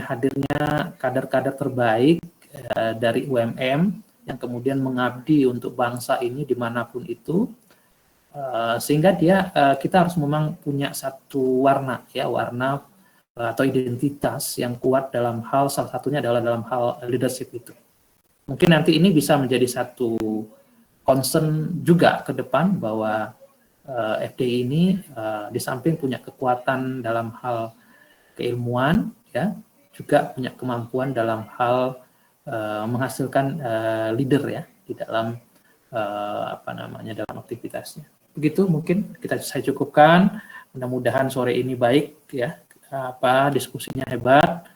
hadirnya kader-kader terbaik dari UMM yang kemudian mengabdi untuk bangsa ini dimanapun itu, sehingga kita harus memang punya satu warna atau identitas yang kuat dalam hal, salah satunya adalah dalam hal leadership itu. Mungkin nanti ini bisa menjadi satu concern juga ke depan bahwa FDI ini di samping punya kekuatan dalam hal keilmuan, ya, juga punya kemampuan dalam hal menghasilkan leader ya di dalam dalam aktivitasnya. Begitu mungkin saya cukupkan. Mudah-mudahan sore ini baik ya, diskusinya hebat,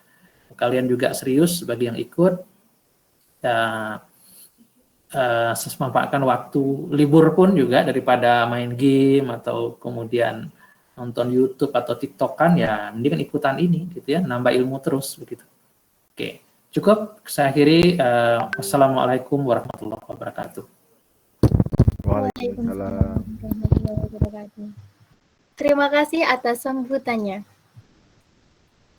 kalian juga serius bagi yang ikut. Manfaatkan waktu libur pun juga daripada main game atau kemudian nonton YouTube atau TikTok kan, ya mendingan ikutan ini gitu ya, nambah ilmu terus begitu. Oke, cukup saya akhiri. Wassalamualaikum warahmatullahi wabarakatuh. Waalaikumsalam warahmatullahi wabarakatuh. Terima kasih atas sambutannya.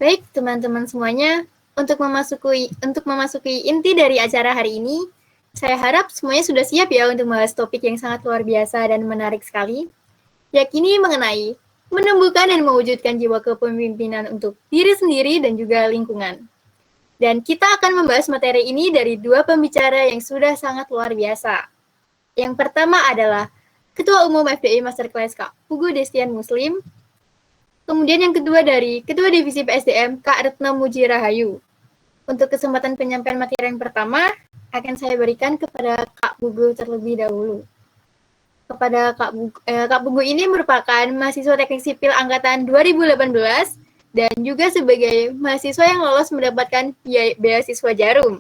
Baik, teman-teman semuanya, untuk memasuki inti dari acara hari ini, saya harap semuanya sudah siap ya untuk membahas topik yang sangat luar biasa dan menarik sekali, yakni mengenai menumbuhkan dan mewujudkan jiwa kepemimpinan untuk diri sendiri dan juga lingkungan. Dan kita akan membahas materi ini dari dua pembicara yang sudah sangat luar biasa. Yang pertama adalah Ketua Umum FDI Masterclass Kak Pugu Destian Muslim. Kemudian yang kedua dari Ketua Divisi PSDM Kak Retno Muji Rahayu. Untuk kesempatan penyampaian materi yang pertama, akan saya berikan kepada Kak Pugu terlebih dahulu. Kepada Kak Pugu ini merupakan mahasiswa teknik sipil angkatan 2018 dan juga sebagai mahasiswa yang lolos mendapatkan beasiswa Jarum.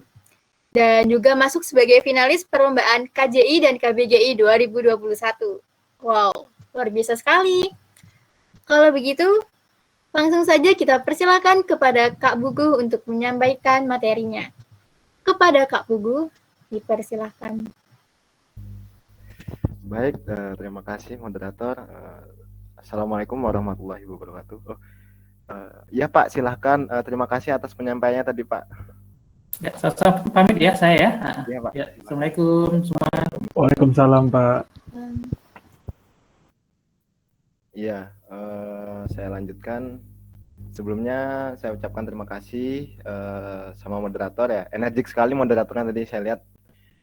Dan juga masuk sebagai finalis perlombaan KJI dan KBJI 2021. Wow, luar biasa sekali. Kalau begitu, langsung saja kita persilakan kepada Kak Pugu untuk menyampaikan materinya. Kepada Kak Pugu, dipersilahkan. Baik, terima kasih moderator. Assalamualaikum warahmatullahi wabarakatuh. Ya Pak, silahkan. Terima kasih atas penyampaiannya tadi Pak. Ya, saya pamit ya saya ya. Ya, Pak. Ya, Assalamualaikum semua. Waalaikumsalam Pak. Iya, saya lanjutkan. Sebelumnya saya ucapkan terima kasih sama moderator ya. Energik sekali moderatornya tadi saya lihat.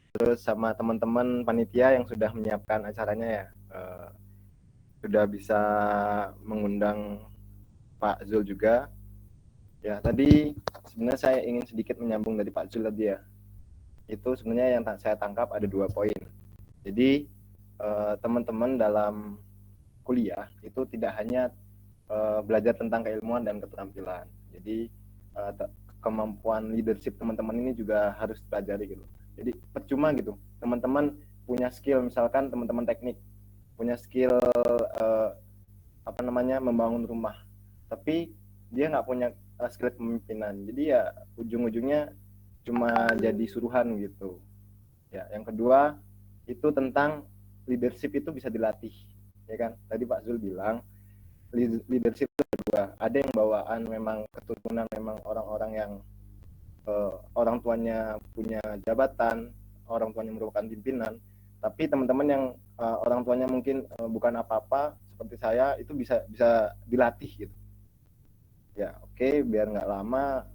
Terus sama teman-teman panitia yang sudah menyiapkan acaranya ya. Sudah bisa mengundang Pak Zul juga. Ya, tadi sebenarnya saya ingin sedikit menyambung dari Pak Zul tadi ya. Itu sebenarnya yang saya tangkap ada 2 poin. Jadi teman-teman dalam kuliah itu tidak hanya belajar tentang keilmuan dan keterampilan. Jadi kemampuan leadership teman-teman ini juga harus dipelajari gitu. Jadi percuma gitu, teman-teman punya skill, misalkan teman-teman teknik punya skill membangun rumah, tapi dia nggak punya skill kepemimpinan. Jadi ya ujung-ujungnya cuma jadi suruhan gitu. Ya, yang kedua itu tentang leadership itu bisa dilatih, ya kan? Tadi Pak Zul bilang leadership itu ada 2. Ada yang bawaan memang keturunan memang orang-orang yang orang tuanya punya jabatan, orang tuanya merupakan pimpinan, tapi teman-teman yang orang tuanya mungkin bukan apa-apa seperti saya itu bisa dilatih gitu. Ya, oke, biar nggak lama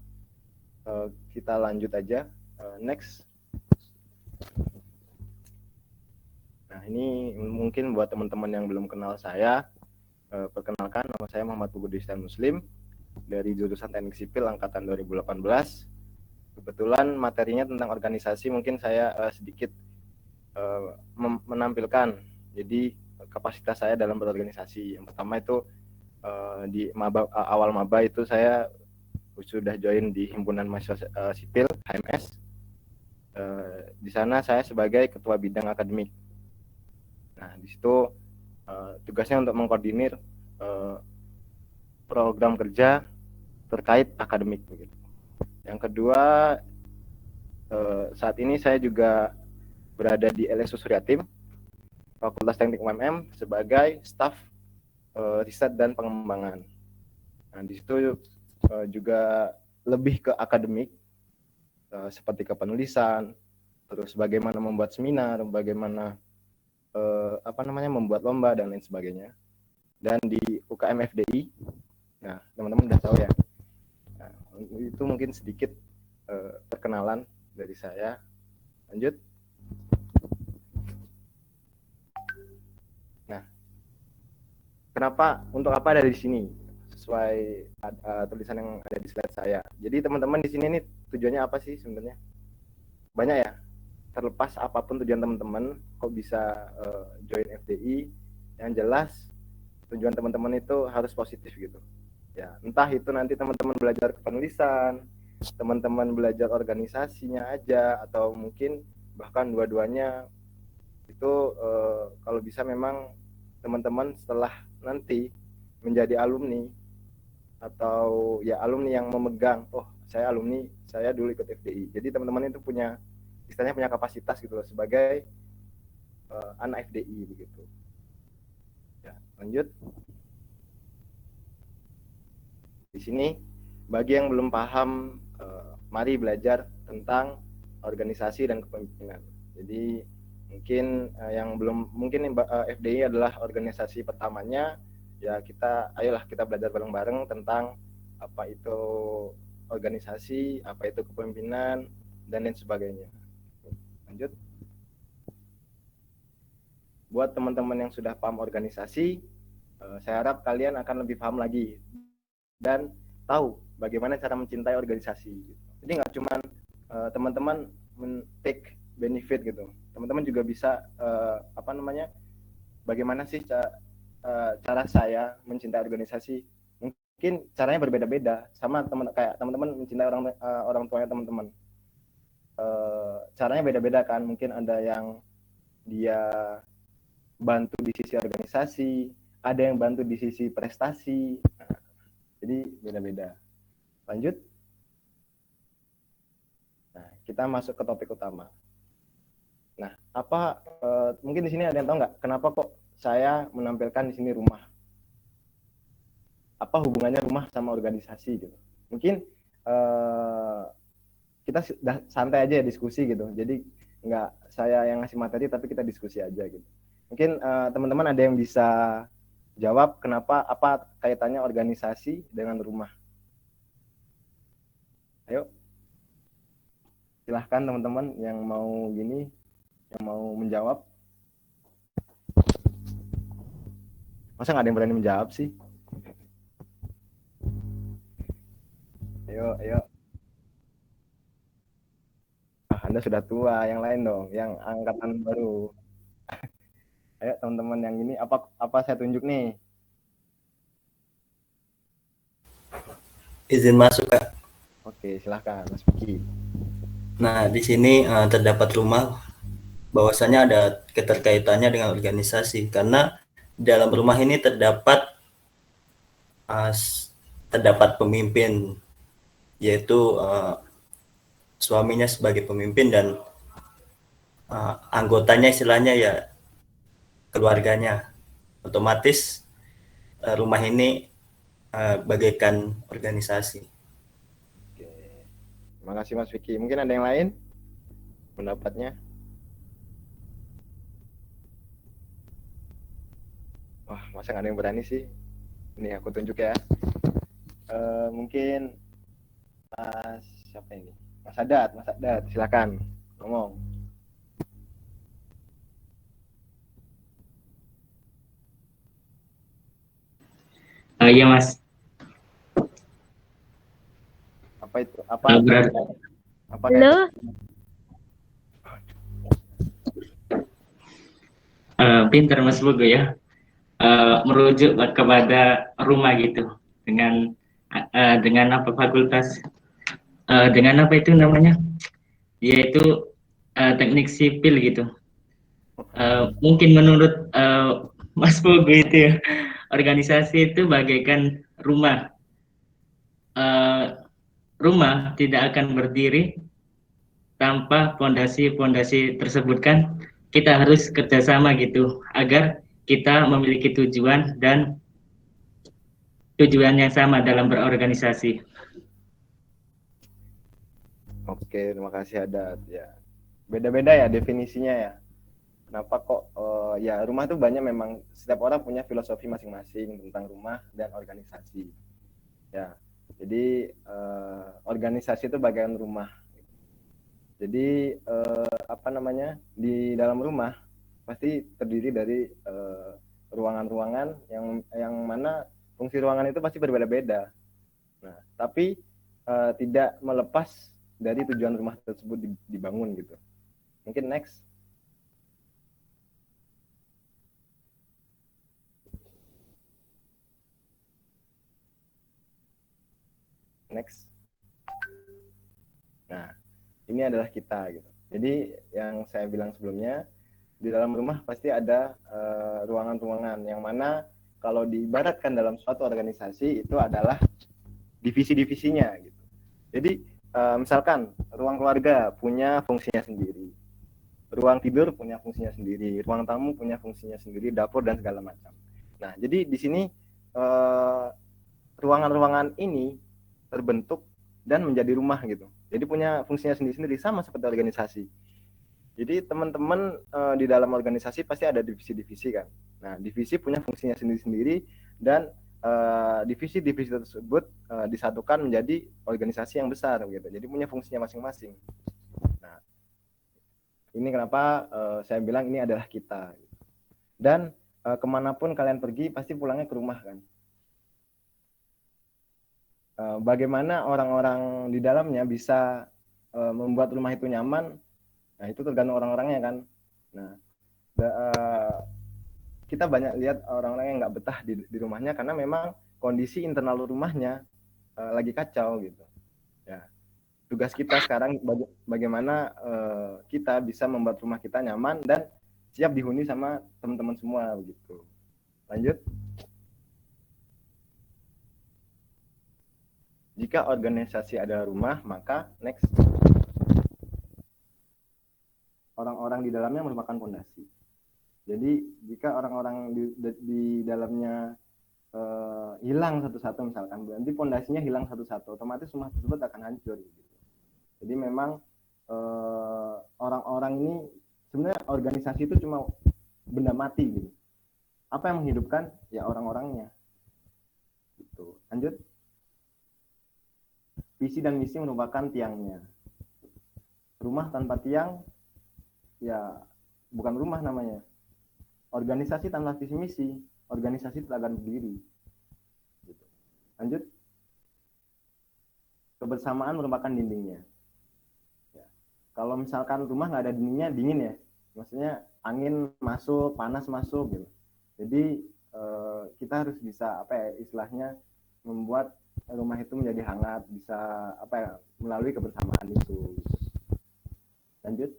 kita lanjut aja. Next. Nah, ini mungkin buat teman-teman yang belum kenal saya, perkenalkan, nama saya Muhammad Pugu Destian Muslim dari jurusan Teknik Sipil angkatan 2018. Kebetulan materinya tentang organisasi, mungkin saya sedikit menampilkan. Jadi kapasitas saya dalam berorganisasi. Yang pertama itu di awal maba itu saya sudah join di Himpunan Mahasiswa Sipil HMS. Di sana saya sebagai ketua bidang akademik. Nah, di situ tugasnya untuk mengkoordinir program kerja terkait akademik begitu. Yang kedua, saat ini saya juga berada di LSU Suryatim, Fakultas Teknik UMM sebagai staf riset dan pengembangan. Nah, di situ juga lebih ke akademik, seperti kepenulisan, terus bagaimana membuat seminar, bagaimana membuat lomba dan lain sebagainya. Dan di UKM FDI, nah teman-teman udah tahu ya. Nah, itu mungkin sedikit perkenalan dari saya. Lanjut. Nah, untuk apa ada di sini? Sesuai tulisan yang ada di slide saya. Jadi teman-teman di sini nih tujuannya apa sih sebenarnya? Banyak ya. Terlepas apapun tujuan teman-teman, kok bisa join FDI, yang jelas tujuan teman-teman itu harus positif gitu. Ya, entah itu nanti teman-teman belajar kepenulisan, teman-teman belajar organisasinya aja, atau mungkin bahkan dua-duanya. Itu kalau bisa memang teman-teman setelah nanti menjadi alumni atau ya alumni yang memegang, oh saya alumni, saya dulu ikut FDI. Jadi teman-teman itu punya istilahnya punya kapasitas gitu loh sebagai anak FDI begitu. Ya, lanjut. Di sini bagi yang belum paham, mari belajar tentang organisasi dan kepemimpinan. Jadi mungkin yang belum, mungkin FDI adalah organisasi pertamanya, ya ayolah kita belajar bareng-bareng tentang apa itu organisasi, apa itu kepemimpinan, dan lain sebagainya. Lanjut. Buat teman-teman yang sudah paham organisasi, saya harap kalian akan lebih paham lagi dan tahu bagaimana cara mencintai organisasi. Jadi nggak cuma teman-teman take benefit gitu. Teman-teman juga bisa bagaimana sih cara saya mencintai organisasi. Mungkin caranya berbeda-beda, sama kayak teman-teman mencintai orang tuanya teman-teman. Caranya beda-beda kan, mungkin ada yang dia bantu di sisi organisasi, ada yang bantu di sisi prestasi. Nah, jadi beda-beda. Lanjut. Nah, kita masuk ke topik utama. Nah, mungkin di sini ada yang tahu nggak kenapa kok saya menampilkan di sini rumah? Apa hubungannya rumah sama organisasi gitu? Mungkin kita santai aja ya diskusi gitu. Jadi nggak saya yang ngasih materi tapi kita diskusi aja gitu. Mungkin teman-teman ada yang bisa jawab apa kaitannya organisasi dengan rumah? Ayo, silahkan teman-teman yang mau menjawab. Masa nggak ada yang berani menjawab sih? Ayo. Anda sudah tua, yang lain dong, yang angkatan baru. Ayo teman-teman yang ini, apa saya tunjuk nih? Izin masuk, Kak. Oke, silahkan Mas Vicky. Nah, di sini terdapat rumah, bahwasanya ada keterkaitannya dengan organisasi, karena dalam rumah ini terdapat pemimpin, yaitu suaminya sebagai pemimpin dan anggotanya istilahnya ya keluarganya. Otomatis rumah ini bagaikan organisasi. Oke. Terima kasih Mas Vicky. Mungkin ada yang lain pendapatnya? Wah, masa nggak ada yang berani sih? Ini aku tunjuk ya. Mungkin siapa ini? Mas Adat, silakan ngomong. Iya Mas. Apa itu? Berarti. Halo. Pinter Mas Bogo ya. Merujuk kepada rumah gitu dengan apa fakultas dengan apa itu namanya, yaitu teknik sipil gitu. Mungkin menurut Mas Bogo itu ya, organisasi itu bagaikan rumah. Rumah tidak akan berdiri tanpa fondasi tersebut kan. Kita harus kerjasama gitu agar kita memiliki tujuan dan tujuan yang sama dalam berorganisasi. Oke, terima kasih Adat. Ya, beda-beda ya definisinya ya. Kenapa kok ya rumah tuh banyak, memang setiap orang punya filosofi masing-masing tentang rumah dan organisasi. Ya, jadi organisasi itu bagian rumah. Jadi apa namanya, di dalam rumah pasti terdiri dari ruangan-ruangan yang mana fungsi ruangan itu pasti berbeda-beda. Nah, tapi tidak melepas dari tujuan rumah tersebut dibangun gitu. Mungkin next. Next. Nah, ini adalah kita gitu. Jadi yang saya bilang sebelumnya, di dalam rumah pasti ada ruangan-ruangan yang mana kalau diibaratkan dalam suatu organisasi itu adalah divisi-divisinya gitu. Jadi misalkan ruang keluarga punya fungsinya sendiri, ruang tidur punya fungsinya sendiri, ruang tamu punya fungsinya sendiri, dapur dan segala macam. Nah, jadi di sini ruangan-ruangan ini terbentuk dan menjadi rumah gitu. Jadi punya fungsinya sendiri-sendiri, sama seperti organisasi. Jadi teman-teman di dalam organisasi pasti ada divisi-divisi kan. Nah, divisi punya fungsinya sendiri-sendiri dan divisi-divisi tersebut disatukan menjadi organisasi yang besar gitu. Jadi punya fungsinya masing-masing. Nah, ini kenapa saya bilang ini adalah kita. Dan kemanapun kalian pergi pasti pulangnya ke rumah kan. Bagaimana orang-orang di dalamnya bisa membuat rumah itu nyaman, nah itu tergantung orang-orangnya kan. Nah, kita banyak lihat orang-orang yang nggak betah di rumahnya karena memang kondisi internal rumahnya lagi kacau gitu. Ya, tugas kita sekarang bagaimana kita bisa membuat rumah kita nyaman dan siap dihuni sama teman-teman semua begitu. Lanjut. Jika organisasi adalah rumah, maka next, orang-orang di dalamnya merupakan fondasi. Jadi jika orang-orang di dalamnya hilang satu-satu misalkan, berarti fondasinya hilang satu-satu, otomatis rumah tersebut akan hancur. Gitu. Jadi memang orang-orang ini sebenarnya organisasi itu cuma benda mati gitu. Apa yang menghidupkan? Ya orang-orangnya. Gitu. Lanjut. Visi dan misi merupakan tiangnya. Rumah tanpa tiang, ya bukan rumah namanya. Organisasi tanpa visi misi, organisasi tidak akan berdiri. Gitu. Lanjut. Kebersamaan merupakan dindingnya. Ya. Kalau misalkan rumah nggak ada dindingnya, dingin ya. Maksudnya angin masuk, panas masuk gitu. Jadi kita harus bisa apa ya istilahnya membuat rumah itu menjadi hangat, bisa apa ya melalui kebersamaan itu. Lanjut.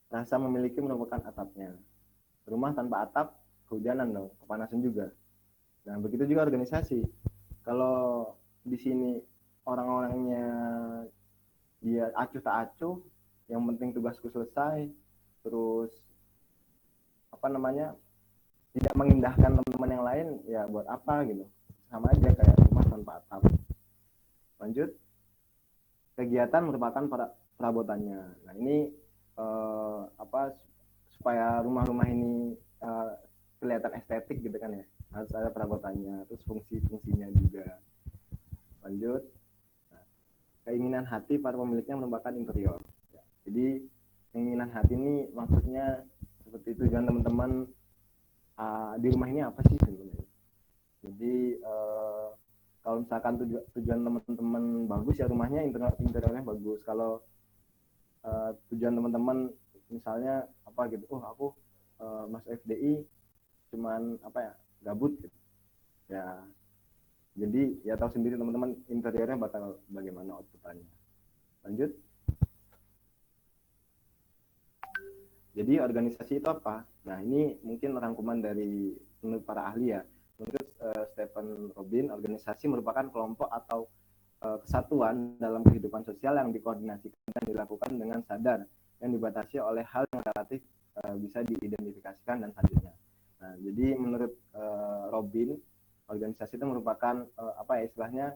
Rasa memiliki merupakan atapnya. Rumah tanpa atap kehujanan dong, kepanasan juga. Nah, begitu juga organisasi. Kalau di sini orang-orangnya dia acuh tak acuh, yang penting tugasku selesai, terus apa namanya tidak mengindahkan teman-teman yang lain, ya buat apa gitu. Sama aja kayak rumah tanpa atap. Lanjut. Kegiatan merupakan perabotannya. Nah, ini apa supaya rumah-rumah ini kelihatan estetik gitu kan ya, harus ada perabotannya, terus fungsi-fungsinya juga. Lanjut. Nah, keinginan hati para pemiliknya merupakan interior. Ya, jadi keinginan hati ini maksudnya seperti tujuan teman-teman di rumah ini apa sih sebenarnya. Jadi kalau misalkan tujuan teman-teman bagus ya rumahnya interiornya bagus. Kalau tujuan teman-teman misalnya apa gitu, aku masuk FDI cuman apa ya gabut gitu ya, jadi ya tahu sendiri teman-teman interiornya bakal bagaimana outputannya. Lanjut. Jadi organisasi itu apa? Nah, ini mungkin rangkuman dari menurut para ahli ya. Menurut Stephen Robin, organisasi merupakan kelompok atau kesatuan dalam kehidupan sosial yang dikoordinasikan dan dilakukan dengan sadar, yang dibatasi oleh hal yang relatif bisa diidentifikasikan dan selanjutnya. Nah, jadi menurut Robin, Organisasi itu merupakan apa ya istilahnya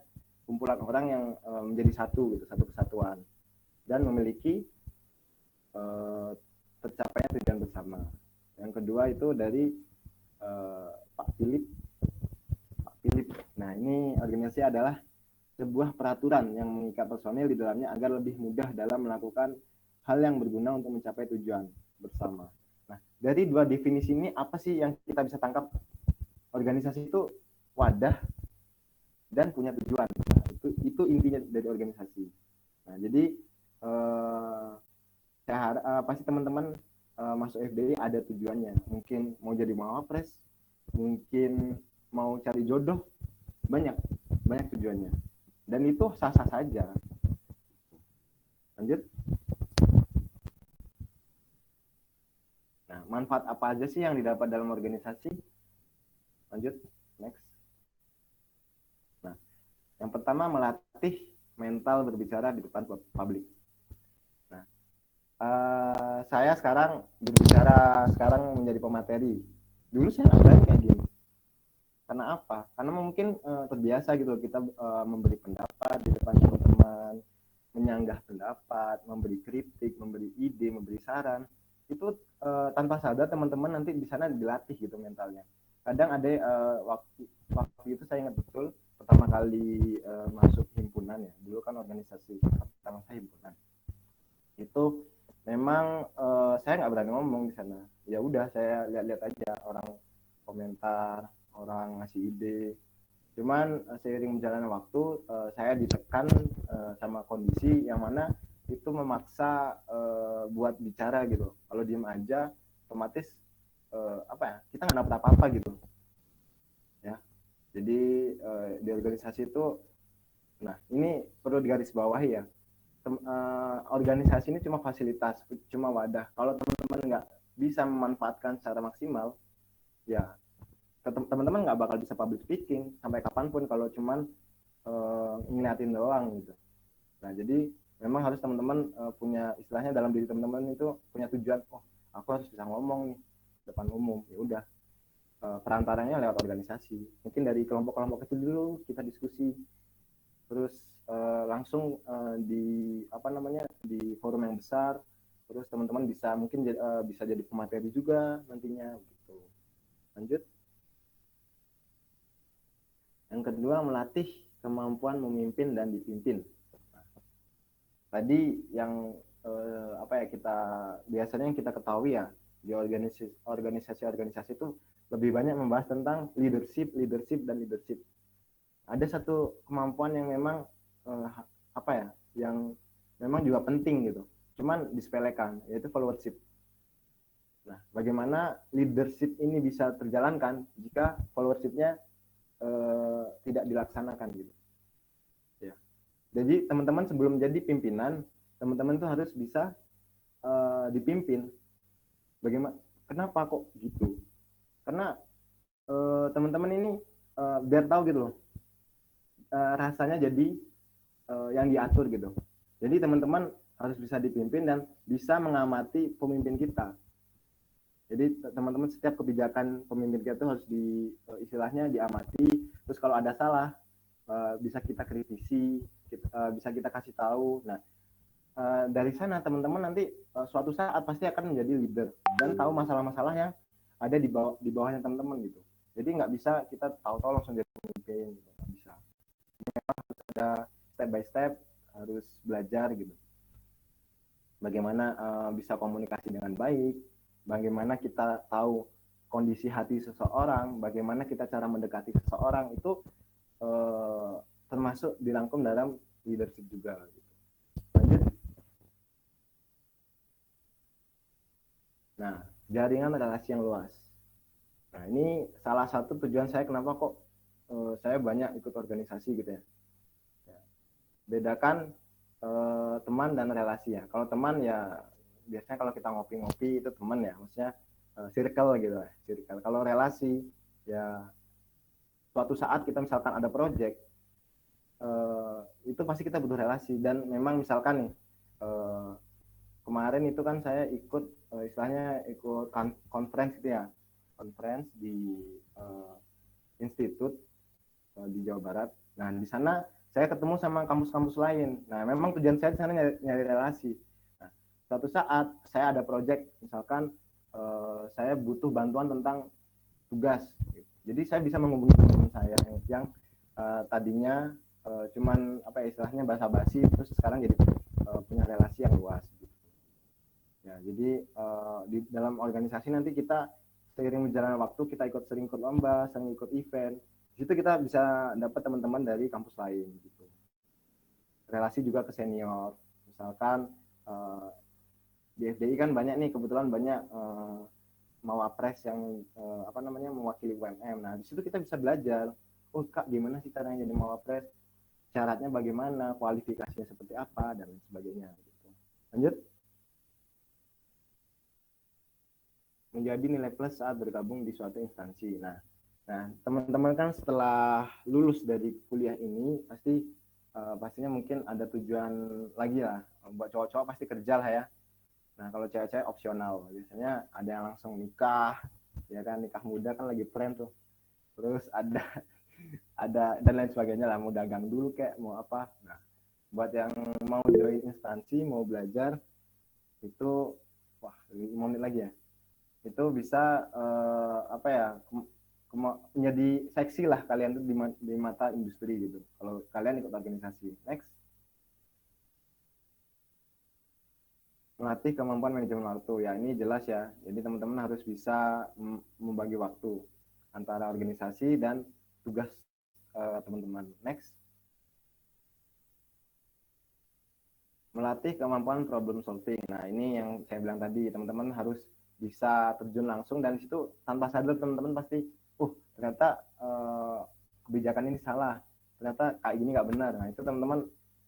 kumpulan orang yang menjadi satu gitu, satu kesatuan dan memiliki tercapainya tujuan bersama. Yang kedua itu dari Pak Philip. Nah, ini organisasi adalah sebuah peraturan yang mengikat personil di dalamnya agar lebih mudah dalam melakukan hal yang berguna untuk mencapai tujuan bersama. Nah, dari dua definisi ini apa sih yang kita bisa tangkap? Organisasi itu wadah dan punya tujuan. Nah, itu intinya dari organisasi. Nah, jadi saya harap pasti teman-teman masuk FDI ada tujuannya. Mungkin mau jadi mawapres, mungkin mau cari jodoh, banyak tujuannya. Dan itu sah-sah saja. Lanjut. Nah, manfaat apa aja sih yang didapat dalam organisasi? Lanjut, next. Nah, yang pertama melatih mental berbicara di depan publik. Nah, saya sekarang berbicara menjadi pemateri. Dulu saya nggak berani kayak gini. Karena apa? Karena mungkin terbiasa gitu kita memberi pendapat di depan teman-teman, menyanggah pendapat, memberi kritik, memberi ide, memberi saran. Itu tanpa sadar teman-teman nanti di sana dilatih gitu mentalnya. Kadang ada waktu itu saya ingat betul pertama kali masuk himpunan ya. Dulu kan organisasi pertama saya himpunan. Itu memang saya nggak berani ngomong di sana. Ya udah saya lihat-lihat aja orang komentar, orang ngasih ide. Cuman seiring berjalannya waktu saya ditekan sama kondisi yang mana itu memaksa buat bicara gitu. Kalau diem aja otomatis apa ya, kita nggak dapat apa-apa gitu ya. Jadi di organisasi itu, nah ini perlu digarisbawahi ya, organisasi ini cuma fasilitas, cuma wadah. Kalau teman-teman nggak bisa memanfaatkan secara maksimal, ya teman-teman nggak bakal bisa public speaking sampai kapanpun kalau cuman ngeliatin doang gitu. Nah, jadi memang harus teman-teman punya istilahnya dalam diri teman-teman itu punya tujuan, oh aku harus bisa ngomong nih depan umum. Ya udah, perantaranya lewat organisasi. Mungkin dari kelompok-kelompok kecil dulu kita diskusi, terus langsung di apa namanya di forum yang besar, terus teman-teman bisa mungkin bisa jadi pemateri juga nantinya gitu. Lanjut. Yang kedua, melatih kemampuan memimpin dan dipimpin. Nah, tadi yang apa ya kita biasanya yang kita ketahui ya di organisasi itu lebih banyak membahas tentang leadership dan leadership. Ada satu kemampuan yang memang apa ya yang memang juga penting gitu. Cuman disepelekan, yaitu followership. Nah, bagaimana leadership ini bisa terjalankan jika followershipnya tidak dilaksanakan gitu ya. Jadi teman-teman sebelum jadi pimpinan, teman-teman tuh harus bisa dipimpin. Bagaimana, kenapa kok gitu? Karena teman-teman ini biar tahu gitu loh rasanya jadi yang diatur gitu. Jadi teman-teman harus bisa dipimpin dan bisa mengamati pemimpin kita. Jadi teman-teman setiap kebijakan pemimpin kita itu harus istilahnya diamati. Terus kalau ada salah bisa kita kritisi, bisa kita kasih tahu. Nah dari sana teman-teman nanti suatu saat pasti akan menjadi leader dan tahu masalah-masalah yang ada di bawahnya teman-teman gitu. Jadi nggak bisa kita tahu-tahu langsung jadi pemimpin gitu, nggak bisa. Memang harus ada step by step, harus belajar gitu. Bagaimana bisa komunikasi dengan baik, bagaimana kita tahu kondisi hati seseorang, bagaimana kita cara mendekati seseorang, itu termasuk dirangkum dalam leadership juga gitu. Lanjut. Nah, jaringan relasi yang luas. Nah, ini salah satu tujuan saya kenapa kok saya banyak ikut organisasi gitu ya. Bedakan teman dan relasi ya. Kalau teman ya biasanya kalau kita ngopi-ngopi itu teman ya, maksudnya circle gitu ya, circle. Kalau relasi ya suatu saat kita misalkan ada project itu pasti kita butuh relasi. Dan memang misalkan nih kemarin itu kan saya ikut istilahnya ikut conference gitu ya, conference di institut di Jawa Barat. Nah, di sana saya ketemu sama kampus-kampus lain. Nah, memang tujuan saya di sana nyari relasi. Nah, suatu saat saya ada project, misalkan saya butuh bantuan tentang tugas. Jadi saya bisa menghubungi teman saya yang tadinya cuman apa ya, istilahnya basa-basi, terus sekarang jadi punya relasi yang luas. Ya, jadi di dalam organisasi nanti kita seiring berjalannya waktu kita sering ikut lomba, sering ikut event. Di situ kita bisa dapat teman-teman dari kampus lain gitu. Relasi juga ke senior. Misalkan di FDI kan banyak nih, kebetulan banyak mawapres yang mewakili UMM. Nah, di situ kita bisa belajar, oh Kak, gimana sih caranya jadi mawapres? Syaratnya bagaimana, kualifikasinya seperti apa, dan sebagainya gitu. Lanjut. Menjadi nilai plus saat bergabung di suatu instansi. Nah, teman-teman kan setelah lulus dari kuliah ini pastinya mungkin ada tujuan lagi lah. Buat cowok-cowok pasti kerja lah ya. Nah, kalau cewek-cewek opsional. Biasanya ada yang langsung nikah, ya kan, nikah muda kan lagi tren tuh. Terus ada dan lain sebagainya lah, mau dagang dulu kayak mau apa. Nah, buat yang mau join instansi, mau belajar itu, wah, 5 menit lagi ya. Itu bisa menjadi seksi lah kalian tuh di mata industri gitu kalau kalian ikut organisasi. Next. Melatih kemampuan manajemen waktu. Ya, ini jelas ya, jadi teman-teman harus bisa membagi waktu antara organisasi dan tugas teman-teman. Next. Melatih kemampuan problem solving. Nah, ini yang saya bilang tadi, teman-teman harus bisa terjun langsung, dan situ tanpa sadar teman-teman pasti ternyata kebijakan ini salah, ternyata kayak gini nggak benar. Nah, itu teman-teman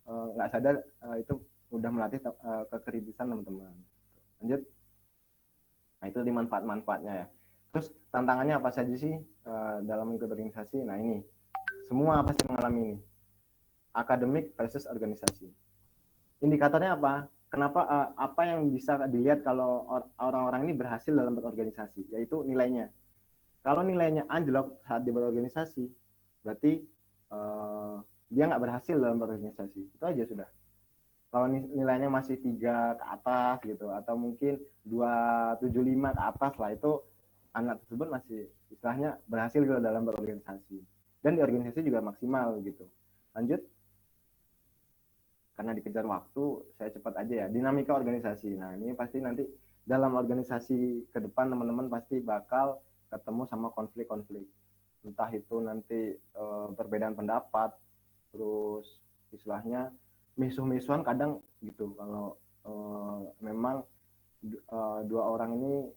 nggak sadar itu udah melatih kekritisan teman-teman. Lanjut. Nah, itu di manfaat-manfaatnya ya. Terus tantangannya apa saja sih dalam ikut organisasi? Nah, ini semua pasti mengalami ini, akademik versus organisasi. Indikatornya apa? Kenapa apa yang bisa dilihat kalau orang-orang ini berhasil dalam berorganisasi, yaitu nilainya. Kalau nilainya anjlok saat dia berorganisasi, berarti dia nggak berhasil dalam berorganisasi. Itu aja sudah. Kalau nilainya masih 3 ke atas gitu, atau mungkin 2,75 ke atas lah, itu anak tersebut masih istilahnya berhasil gitu dalam berorganisasi. Dan di organisasi juga maksimal gitu. Lanjut. Karena dikejar waktu, saya cepat aja ya. Dinamika organisasi. Nah, ini pasti nanti dalam organisasi ke depan teman-teman pasti bakal ketemu sama konflik-konflik. Entah itu nanti perbedaan pendapat, terus istilahnya misuh-misuhan kadang gitu. Kalau memang dua orang ini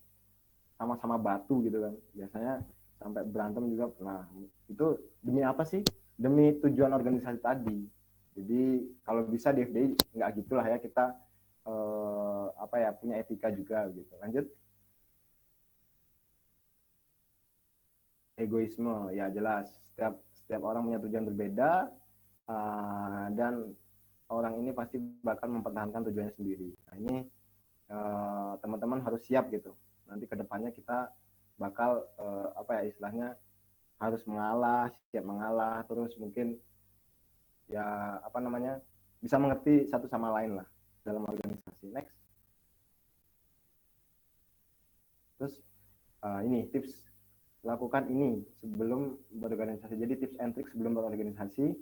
sama-sama batu gitu kan. Biasanya sampai berantem juga pernah. Itu demi apa sih? Demi tujuan organisasi tadi. Jadi kalau bisa di FDI nggak gitulah ya, kita punya etika juga gitu. Lanjut. Egoisme, ya jelas. Setiap orang punya tujuan berbeda, dan orang ini pasti bakal mempertahankan tujuannya sendiri. Nah, ini teman-teman harus siap gitu. Nanti kedepannya kita bakal istilahnya harus mengalah, siap mengalah, terus mungkin ya bisa mengerti satu sama lain lah dalam organisasi. Next. Terus ini tips, lakukan ini sebelum berorganisasi. Jadi tips and trick sebelum berorganisasi.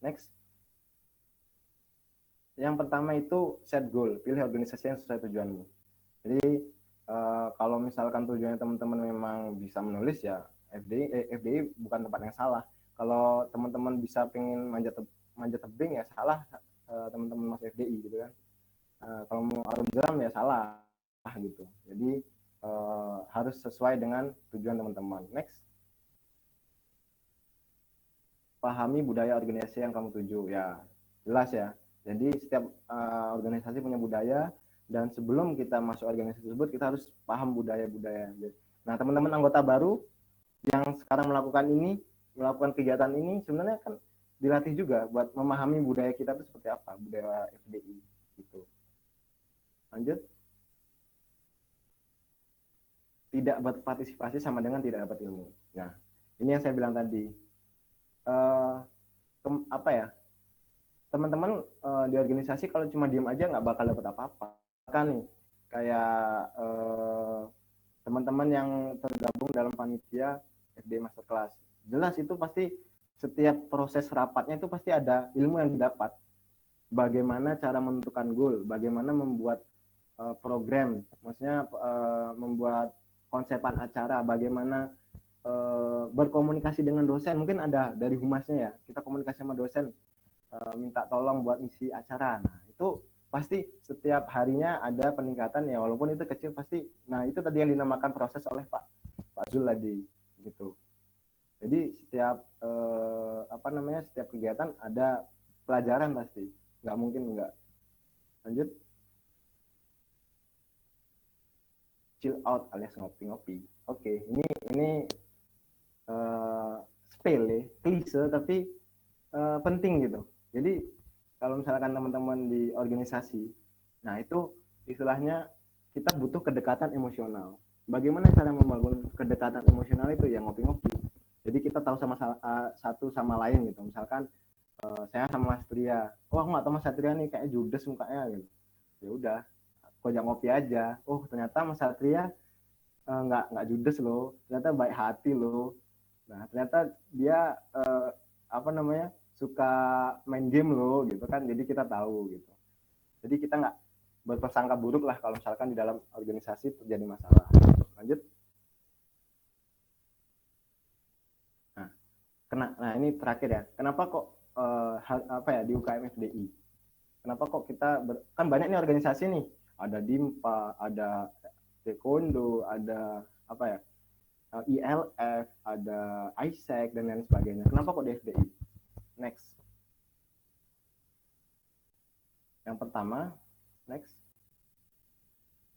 Next. Yang pertama itu set goal, pilih organisasi yang sesuai tujuanmu. Jadi kalau misalkan tujuannya teman-teman memang bisa menulis, ya FDI bukan tempat yang salah. Kalau teman-teman bisa pengen manjat tebing, ya salah teman-teman masuk FDI gitu kan. Kalau mau arum jeram ya salah gitu. Jadi harus sesuai dengan tujuan teman-teman. Next. Pahami budaya organisasi yang kamu tuju. Ya jelas ya. Jadi setiap organisasi punya budaya, dan sebelum kita masuk organisasi tersebut kita harus paham budaya-budaya. Nah, teman-teman anggota baru yang sekarang melakukan kegiatan ini sebenarnya kan dilatih juga buat memahami budaya kita itu seperti apa, budaya FDI gitu. Lanjut. Tidak berpartisipasi sama dengan tidak dapat ilmu. Nah, ini yang saya bilang tadi. apa ya, teman-teman di organisasi kalau cuma diem aja nggak bakal dapat apa-apa kan nih, kayak teman-teman yang tergabung dalam panitia FD Masterclass, jelas itu pasti setiap proses rapatnya itu pasti ada ilmu yang didapat, bagaimana cara menentukan goal, bagaimana membuat program, maksudnya membuat konsepan acara, bagaimana berkomunikasi dengan dosen, mungkin ada dari humasnya ya, kita komunikasi sama dosen, minta tolong buat isi acara. Nah itu pasti setiap harinya ada peningkatan ya, walaupun itu kecil pasti. Nah itu tadi yang dinamakan proses oleh Pak Zul tadi gitu. Jadi setiap setiap kegiatan ada pelajaran pasti, nggak mungkin enggak. Lanjut. Chill out alias ngopi-ngopi. Oke, ini sepele, klise tapi penting gitu. Jadi kalau misalkan teman-teman di organisasi, nah itu istilahnya kita butuh kedekatan emosional. Bagaimana cara membangun kedekatan emosional itu ya ngopi-ngopi. Jadi kita tahu sama satu sama lain gitu. Misalkan saya sama Mas Tria, oh aku nggak tahu Mas Tria nih kayak judes mukanya gitu. Ya udah, aku ajak ngopi aja. Oh ternyata Mas Tria nggak judes loh, ternyata baik hati loh. Nah ternyata dia suka main game loh gitu kan, jadi kita tahu gitu. Jadi kita nggak berprasangka buruk lah kalau misalkan di dalam organisasi terjadi masalah. Lanjut. Nah ini terakhir ya, kenapa kok di UKM FDI, kenapa kok kita kan banyak nih organisasi nih, ada DIMPA, ada Taekwondo, ada ILF, ada ISEC dan lain sebagainya. Kenapa kok di FDI? Next. Yang pertama, next.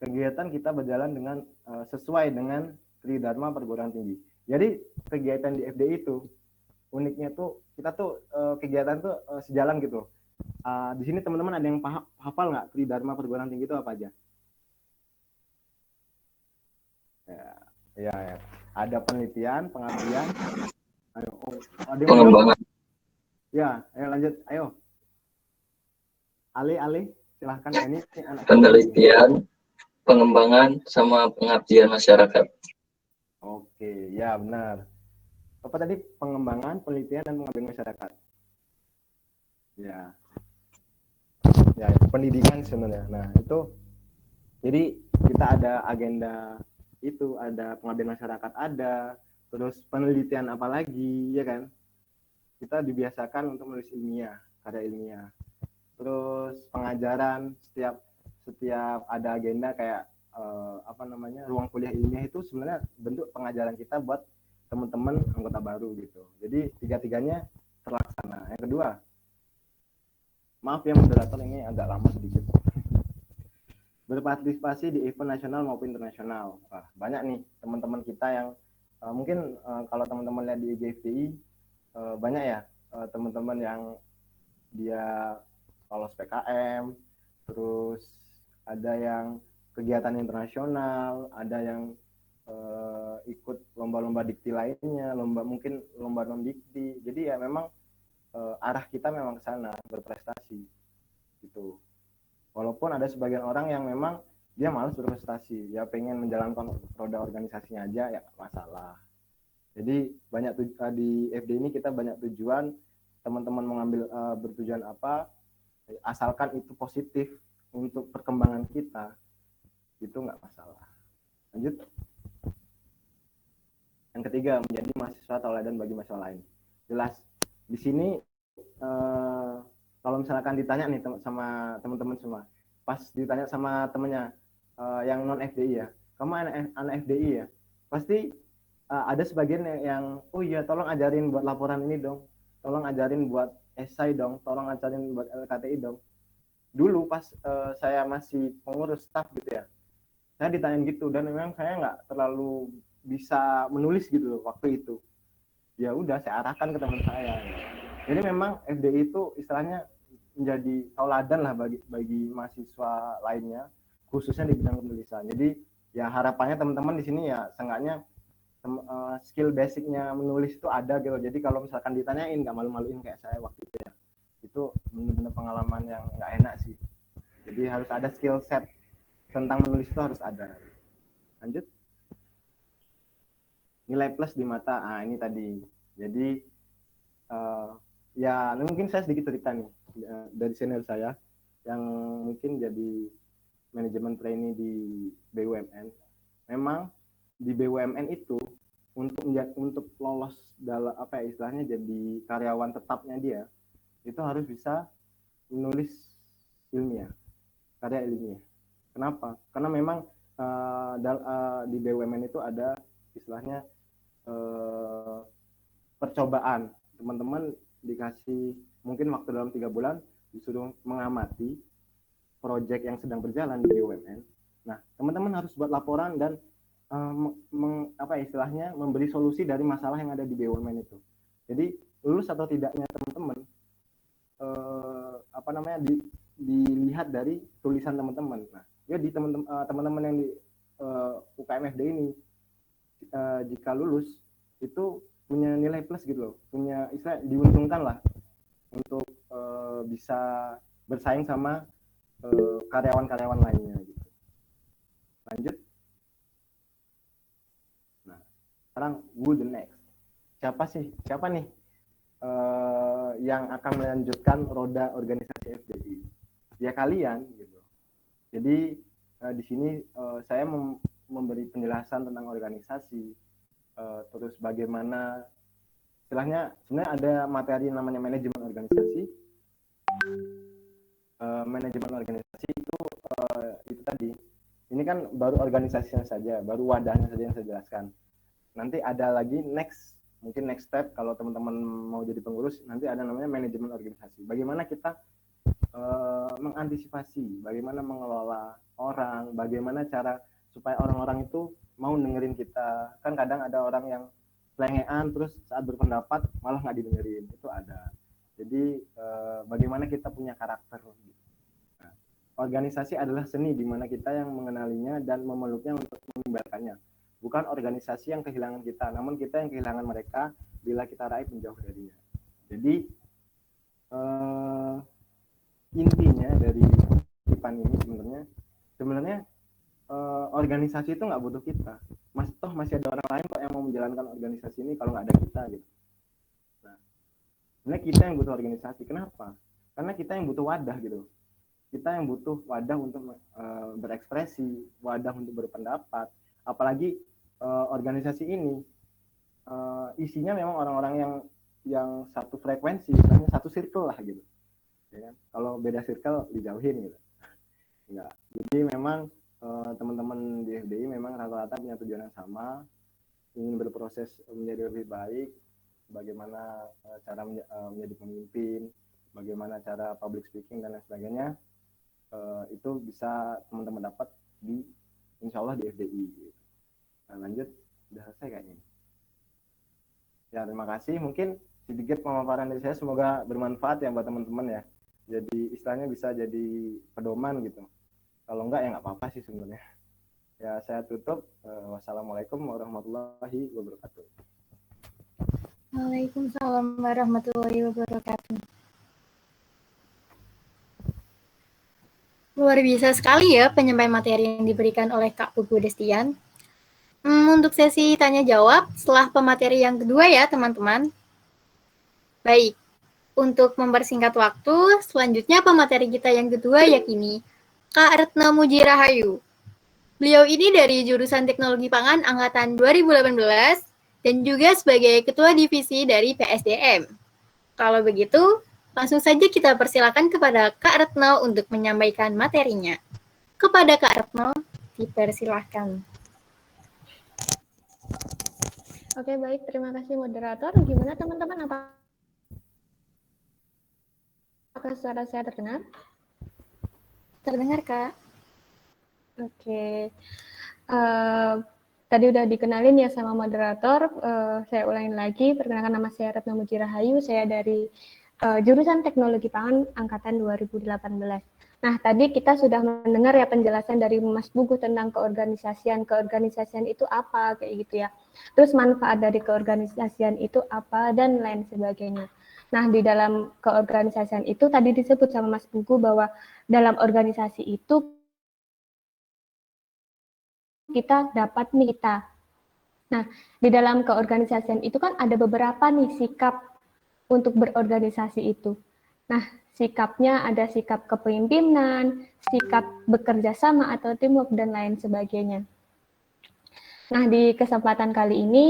Kegiatan kita berjalan dengan sesuai dengan Tridharma Perguruan Tinggi. Jadi kegiatan di FDI itu uniknya tuh kita tuh kegiatan tuh sejalan gitu. Di sini teman-teman ada yang hafal nggak Tridharma Perguruan Tinggi itu apa aja? Ya. Ada penelitian, pengabdian, pengembangan. Ya, ayo lanjut, ayo. Ale, silahkan. Ini anak penelitian, pengembangan, sama pengabdian masyarakat. Oke, ya benar. Apa tadi? Pengembangan, penelitian, dan pengabdian masyarakat. Ya, pendidikan sebenarnya. Nah, itu jadi kita ada agenda itu, ada pengabdian masyarakat ada, terus penelitian apalagi, ya kan? Kita dibiasakan untuk menulis ilmiah, karya ilmiah. Terus pengajaran, setiap ada agenda kayak ruang kuliah ilmiah itu sebenarnya bentuk pengajaran kita buat teman-teman anggota baru gitu. Jadi tiga-tiganya terlaksana. Yang kedua, maaf ya moderator, ini agak lama sedikit. Berpartisipasi di event nasional maupun internasional. Banyak nih teman-teman kita yang mungkin kalau teman-teman lihat di IGFDI banyak ya teman-teman yang dia lolos PKM, terus ada yang kegiatan internasional, ada yang ikut lomba-lomba dikti lainnya, mungkin lomba non-dikti. Jadi ya memang arah kita memang ke sana, berprestasi gitu. Walaupun ada sebagian orang yang memang dia malas berprestasi, ya pengen menjalankan roda organisasinya aja, ya masalah. Jadi banyak di FD ini kita banyak tujuan, teman-teman mengambil bertujuan apa, asalkan itu positif untuk perkembangan kita, itu nggak masalah. Lanjut. Yang ketiga, menjadi mahasiswa tauladan bagi mahasiswa lain. Jelas di sini kalau misalkan ditanya nih sama teman-teman semua, pas ditanya sama temennya yang non FDI ya, kamu anak FDI ya, pasti ada sebagian yang oh iya tolong ajarin buat laporan ini dong, tolong ajarin buat esai dong, tolong ajarin buat LKTI dong. Dulu pas saya masih pengurus staff gitu ya, saya ditanyain gitu, dan memang saya nggak terlalu bisa menulis gitu loh waktu itu. Ya udah saya arahkan ke teman saya. Jadi memang FDI itu istilahnya menjadi tauladan lah bagi mahasiswa lainnya, khususnya di bidang penulisan. Jadi ya harapannya teman-teman di sini ya seenggaknya skill basicnya menulis itu ada gitu. Jadi kalau misalkan ditanyain nggak malu-maluin kayak saya waktu itu ya. Itu benar-benar pengalaman yang nggak enak sih. Jadi harus ada skill set tentang menulis itu harus ada. Lanjut. Nilai plus di mata. Ini tadi. Jadi ya mungkin saya sedikit cerita nih dari senior saya yang mungkin jadi manajemen trainee di BUMN. Memang di BUMN itu untuk lolos dalam istilahnya jadi karyawan tetapnya dia itu harus bisa menulis ilmiah, karya ilmiah. Kenapa? Karena memang di BUMN itu ada istilahnya percobaan. Teman-teman dikasih mungkin waktu dalam 3 bulan disuruh mengamati proyek yang sedang berjalan di BUMN. Nah, teman-teman harus buat laporan dan istilahnya memberi solusi dari masalah yang ada di BUMN itu. Jadi lulus atau tidaknya teman-teman dilihat dari tulisan teman-teman. Nah, ya di teman-teman yang di UKM FD ini jika lulus itu punya nilai plus gitu loh, punya istilah diuntungkan lah untuk bisa bersaing sama karyawan-karyawan lainnya gitu. Lanjut. Nah, sekarang who the next? Siapa nih yang akan melanjutkan roda organisasi FDI? Ya kalian gitu. Jadi di sini saya memberi penjelasan tentang organisasi, terus bagaimana istilahnya sebenarnya ada materi namanya manajemen organisasi. Manajemen organisasi itu tadi. Ini kan baru organisasinya saja, baru wadahnya saja yang saya jelaskan. Nanti ada lagi mungkin next step kalau teman-teman mau jadi pengurus, nanti ada namanya manajemen organisasi. Bagaimana kita mengantisipasi, bagaimana mengelola orang, bagaimana cara supaya orang-orang itu mau dengerin kita. Kan kadang ada orang yang selengean terus saat berpendapat malah nggak didengerin, itu ada. Jadi bagaimana kita punya karakter. Nah, organisasi adalah seni di mana kita yang mengenalinya dan memeluknya untuk menyebarkannya. Bukan organisasi yang kehilangan kita, namun kita yang kehilangan mereka bila kita raih menjauh darinya. Jadi intinya dari Ipan ini sebenarnya organisasi itu nggak butuh kita. Masih ada orang lain kok yang mau menjalankan organisasi ini kalau nggak ada kita gitu. Nah, sebenarnya kita yang butuh organisasi. Kenapa? Karena kita yang butuh wadah gitu. Kita yang butuh wadah untuk berekspresi, wadah untuk berpendapat. Apalagi organisasi ini isinya memang orang-orang yang satu frekuensi, misalnya satu circle lah gitu. Ya kan? Kalau beda circle dijauhin gitu. Enggak. Jadi memang teman-teman di FDI memang rata-rata punya tujuan yang sama, ingin berproses menjadi lebih baik, bagaimana cara menjadi pemimpin, bagaimana cara public speaking dan lain sebagainya, itu bisa teman-teman dapat insya Allah di FDI. Nah, lanjut, udah selesai kayaknya. Ya, terima kasih. Mungkin sedikit pemaparan dari saya, semoga bermanfaat ya buat teman-teman ya. Jadi istilahnya bisa jadi pedoman gitu. Kalau enggak ya nggak apa-apa sih sebenarnya. Ya, saya tutup. Wassalamualaikum warahmatullahi wabarakatuh. Waalaikumsalam warahmatullahi wabarakatuh. Luar biasa sekali ya penyampaian materi yang diberikan oleh Kak Pugu Destian. Untuk sesi tanya jawab setelah pemateri yang kedua ya teman-teman. Baik, untuk mempersingkat waktu, selanjutnya pemateri kita yang kedua yakni Kak Retno Muji Rahayu. Beliau ini dari jurusan Teknologi Pangan angkatan 2018 dan juga sebagai Ketua Divisi dari PSDM. Kalau begitu, langsung saja kita persilakan kepada Kak Retno untuk menyampaikan materinya. Kepada Kak Retno, dipersilahkan. Oke, baik. Terima kasih moderator. Gimana teman-teman? Apakah suara saya terdengar? Terdengar, Kak. Oke. Tadi udah dikenalin ya sama moderator. Saya ulangin lagi. Perkenalkan, nama saya Retno Muji Rahayu. Saya dari jurusan Teknologi Pangan angkatan 2018. Nah, tadi kita sudah mendengar ya penjelasan dari Mas Pugu tentang keorganisasian. Keorganisasian itu apa, kayak gitu ya. Terus manfaat dari keorganisasian itu apa dan lain sebagainya. Nah, di dalam keorganisasian itu tadi disebut sama Mas Buku bahwa dalam organisasi itu kita dapat nih kita. Nah, di dalam keorganisasian itu kan ada beberapa nih sikap untuk berorganisasi itu. Nah, sikapnya ada sikap kepemimpinan, sikap bekerja sama atau teamwork, dan lain sebagainya. Nah, di kesempatan kali ini,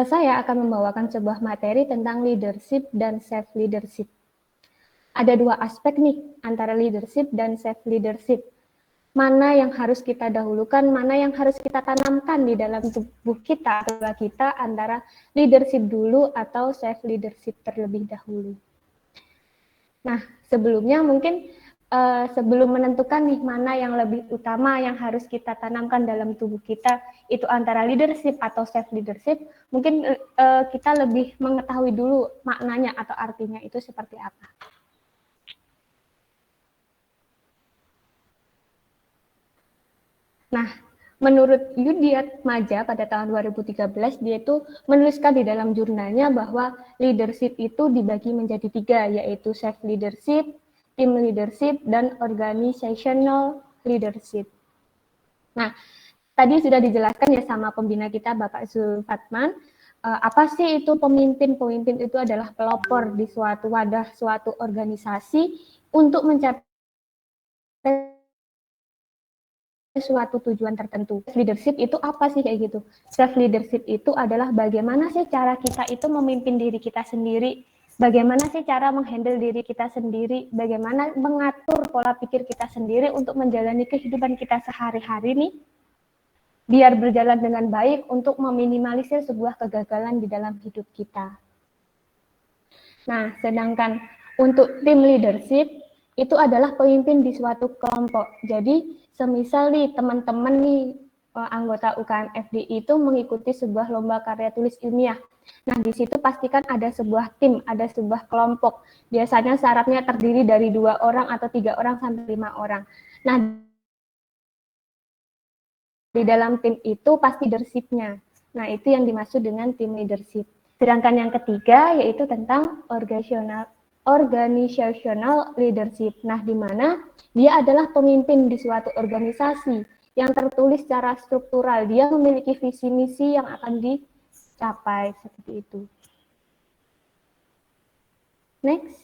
saya akan membawakan sebuah materi tentang leadership dan self-leadership. Ada dua aspek nih, antara leadership dan self-leadership. Mana yang harus kita dahulukan, mana yang harus kita tanamkan di dalam tubuh kita, antara leadership dulu atau self-leadership terlebih dahulu. Nah, sebelumnya mungkin sebelum menentukan nih mana yang lebih utama yang harus kita tanamkan dalam tubuh kita, itu antara leadership atau self-leadership, mungkin kita lebih mengetahui dulu maknanya atau artinya itu seperti apa. Nah, menurut Yudiat Maja pada tahun 2013, dia itu menuliskan di dalam jurnalnya bahwa leadership itu dibagi menjadi 3, yaitu self-leadership, team leadership, dan organizational leadership. Nah, tadi sudah dijelaskan ya sama pembina kita, Bapak Zulfatman, apa sih itu pemimpin? Pemimpin itu adalah pelopor di suatu wadah, suatu organisasi untuk mencapai suatu tujuan tertentu. Leadership itu apa sih kayak gitu? Self leadership itu adalah bagaimana sih cara kita itu memimpin diri kita sendiri, bagaimana sih cara menghandle diri kita sendiri, bagaimana mengatur pola pikir kita sendiri untuk menjalani kehidupan kita sehari-hari nih, biar berjalan dengan baik untuk meminimalisir sebuah kegagalan di dalam hidup kita. Nah, sedangkan untuk tim leadership itu adalah pemimpin di suatu kelompok. Jadi semisal nih teman-teman nih anggota UKM FDI itu mengikuti sebuah lomba karya tulis ilmiah. Nah, di situ pastikan ada sebuah tim, ada sebuah kelompok. Biasanya syaratnya terdiri dari 2 orang atau 3 orang sampai 5 orang. Nah, di dalam tim itu pasti leadership-nya. Nah, itu yang dimaksud dengan tim leadership. Sedangkan yang ketiga yaitu tentang organizational leadership. Nah, di mana dia adalah pemimpin di suatu organisasi yang tertulis secara struktural. Dia memiliki visi misi yang akan dicapai seperti itu. Next.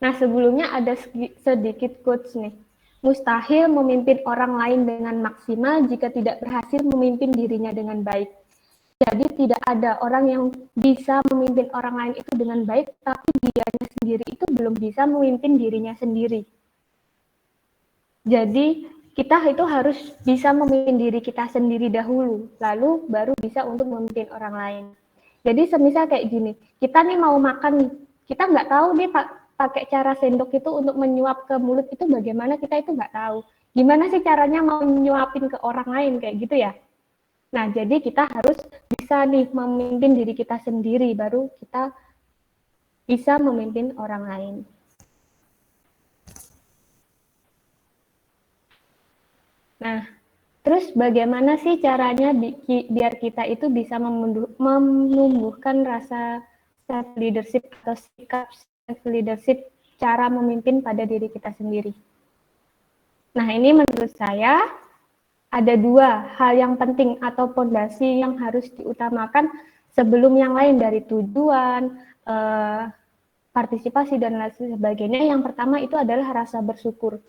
Nah, sebelumnya ada sedikit quotes nih. Mustahil memimpin orang lain dengan maksimal jika tidak berhasil memimpin dirinya dengan baik. Jadi tidak ada orang yang bisa memimpin orang lain itu dengan baik, tapi dianya sendiri itu belum bisa memimpin dirinya sendiri. Jadi kita itu harus bisa memimpin diri kita sendiri dahulu, lalu baru bisa untuk memimpin orang lain. Jadi semisal kayak gini, kita nih mau makan nih, kita nggak tahu nih pakai cara sendok itu untuk menyuap ke mulut itu bagaimana, kita itu nggak tahu. Gimana sih caranya mau menyuapin ke orang lain kayak gitu ya? Nah, jadi kita harus bisa nih memimpin diri kita sendiri, baru kita bisa memimpin orang lain. Nah, terus bagaimana sih caranya biar kita itu bisa menumbuhkan rasa self-leadership atau sikap self-leadership, cara memimpin pada diri kita sendiri? Nah, ini menurut saya ada 2 hal yang penting atau fondasi yang harus diutamakan sebelum yang lain, dari tujuan, partisipasi, dan lain sebagainya. Yang pertama itu adalah rasa bersyukur.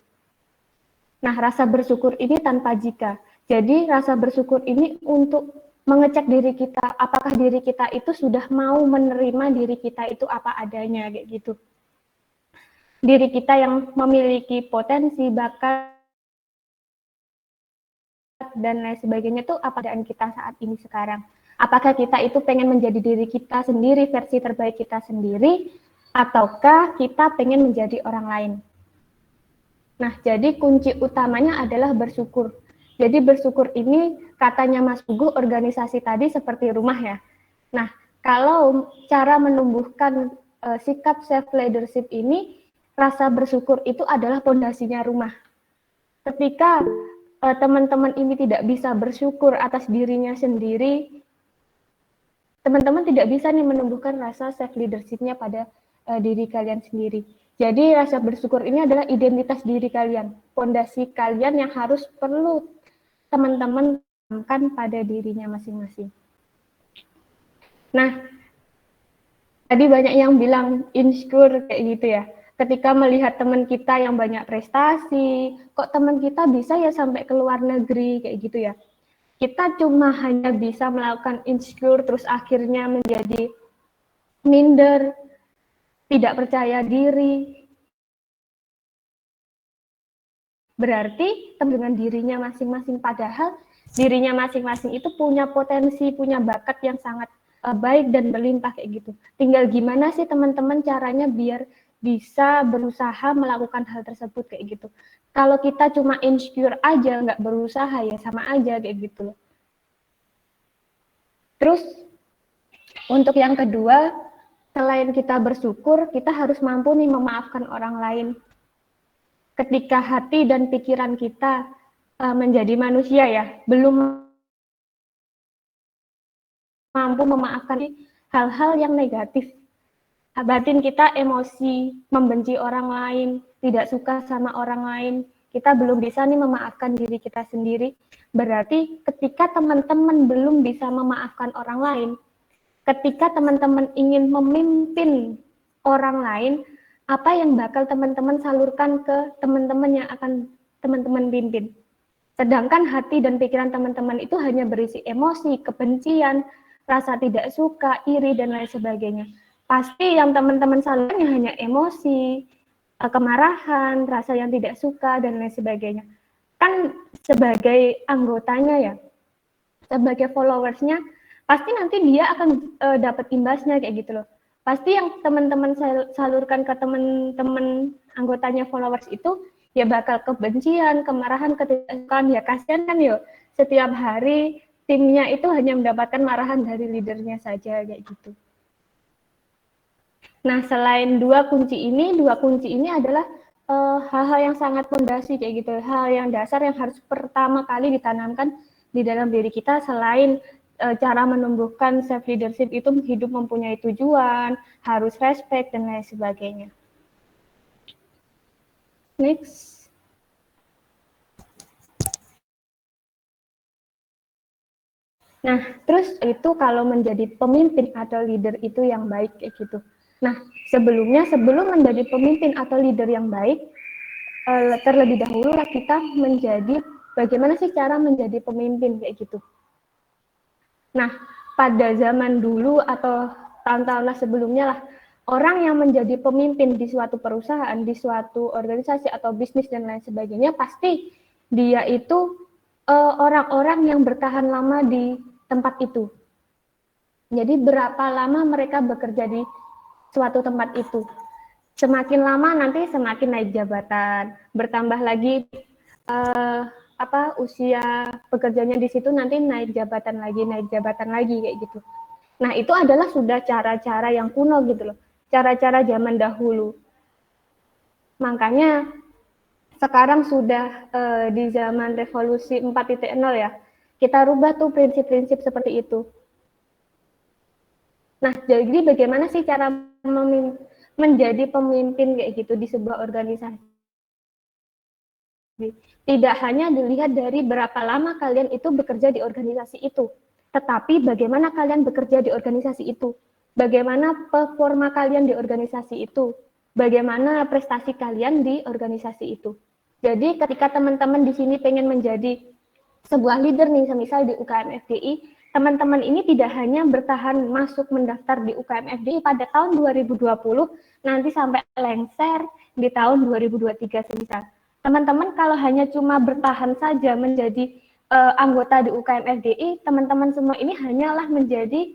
Nah, rasa bersyukur ini tanpa jika. Jadi rasa bersyukur ini untuk mengecek diri kita, apakah diri kita itu sudah mau menerima diri kita itu apa adanya, kayak gitu. Diri kita yang memiliki potensi, bakat, dan lain sebagainya itu apa keadaan kita saat ini sekarang. Apakah kita itu pengen menjadi diri kita sendiri, versi terbaik kita sendiri, ataukah kita pengen menjadi orang lain? Nah, jadi kunci utamanya adalah bersyukur. Jadi bersyukur ini katanya Mas Puguh, organisasi tadi seperti rumah ya. Nah, kalau cara menumbuhkan sikap self-leadership ini, rasa bersyukur itu adalah fondasinya rumah. Ketika teman-teman ini tidak bisa bersyukur atas dirinya sendiri, teman-teman tidak bisa nih menumbuhkan rasa self leadership-nya pada diri kalian sendiri. Jadi rasa bersyukur ini adalah identitas diri kalian, fondasi kalian yang harus perlu teman-teman tanamkan pada dirinya masing-masing. Nah, tadi banyak yang bilang insecure kayak gitu ya. Ketika melihat teman kita yang banyak prestasi, kok teman kita bisa ya sampai ke luar negeri kayak gitu ya. Kita cuma hanya bisa melakukan insecure terus akhirnya menjadi minder, tidak percaya diri. Berarti dengan dirinya masing-masing, padahal dirinya masing-masing itu punya potensi, punya bakat yang sangat baik dan berlimpah kayak gitu. Tinggal gimana sih teman-teman caranya biar bisa berusaha melakukan hal tersebut kayak gitu. Kalau kita cuma insecure aja, nggak berusaha ya sama aja kayak gitu loh. Terus untuk yang kedua, selain kita bersyukur, kita harus mampu nih memaafkan orang lain. Ketika hati dan pikiran kita menjadi manusia ya, belum mampu memaafkan hal-hal yang negatif. Batin kita emosi, membenci orang lain, tidak suka sama orang lain, kita belum bisa nih memaafkan diri kita sendiri. Berarti ketika teman-teman belum bisa memaafkan orang lain, ketika teman-teman ingin memimpin orang lain, apa yang bakal teman-teman salurkan ke teman-teman yang akan teman-teman pimpin? Sedangkan hati dan pikiran teman-teman itu hanya berisi emosi, kebencian, rasa tidak suka, iri, dan lain sebagainya. Pasti yang teman-teman salurkan hanya emosi, kemarahan, rasa yang tidak suka, dan lain sebagainya. Kan sebagai anggotanya ya, sebagai followersnya, pasti nanti dia akan dapat imbasnya kayak gitu loh. Pasti yang teman-teman salurkan ke teman-teman anggotanya followers itu, ya bakal kebencian, kemarahan, ketidaksukaan, ya kasihan kan yuk. Setiap hari timnya itu hanya mendapatkan marahan dari leadernya saja kayak gitu. Nah, selain dua kunci ini adalah hal-hal yang sangat fondasi kayak gitu, hal yang dasar yang harus pertama kali ditanamkan di dalam diri kita. Selain cara menumbuhkan self leadership itu hidup mempunyai tujuan, harus respect dan lain sebagainya. Next. Nah, terus itu kalau menjadi pemimpin atau leader itu yang baik kayak gitu. Nah, sebelum menjadi pemimpin atau leader yang baik, terlebih dahulu kita menjadi bagaimana sih cara menjadi pemimpin kayak gitu. Nah, pada zaman dulu atau tahun-tahun sebelumnya lah, orang yang menjadi pemimpin di suatu perusahaan, di suatu organisasi atau bisnis dan lain sebagainya, pasti dia itu orang-orang yang bertahan lama di tempat itu. Jadi berapa lama mereka bekerja di suatu tempat itu. Semakin lama nanti semakin naik jabatan, bertambah lagi usia pekerjanya di situ nanti naik jabatan lagi kayak gitu. Nah, itu adalah sudah cara-cara yang kuno gitu loh. Cara-cara zaman dahulu. Makanya sekarang sudah di zaman revolusi 4.0 ya. Kita rubah tuh prinsip-prinsip seperti itu. Nah, jadi bagaimana sih cara menjadi pemimpin kayak gitu di sebuah organisasi? Tidak hanya dilihat dari berapa lama kalian itu bekerja di organisasi itu, tetapi bagaimana kalian bekerja di organisasi itu, bagaimana performa kalian di organisasi itu, bagaimana prestasi kalian di organisasi itu. Jadi ketika teman-teman di sini pengen menjadi sebuah leader nih, semisal di UKM FDI, teman-teman ini tidak hanya bertahan masuk mendaftar di UKM FDI pada tahun 2020, nanti sampai lengser di tahun 2023 semisal. Teman-teman kalau hanya cuma bertahan saja menjadi anggota di UKM FDI, teman-teman semua ini hanyalah menjadi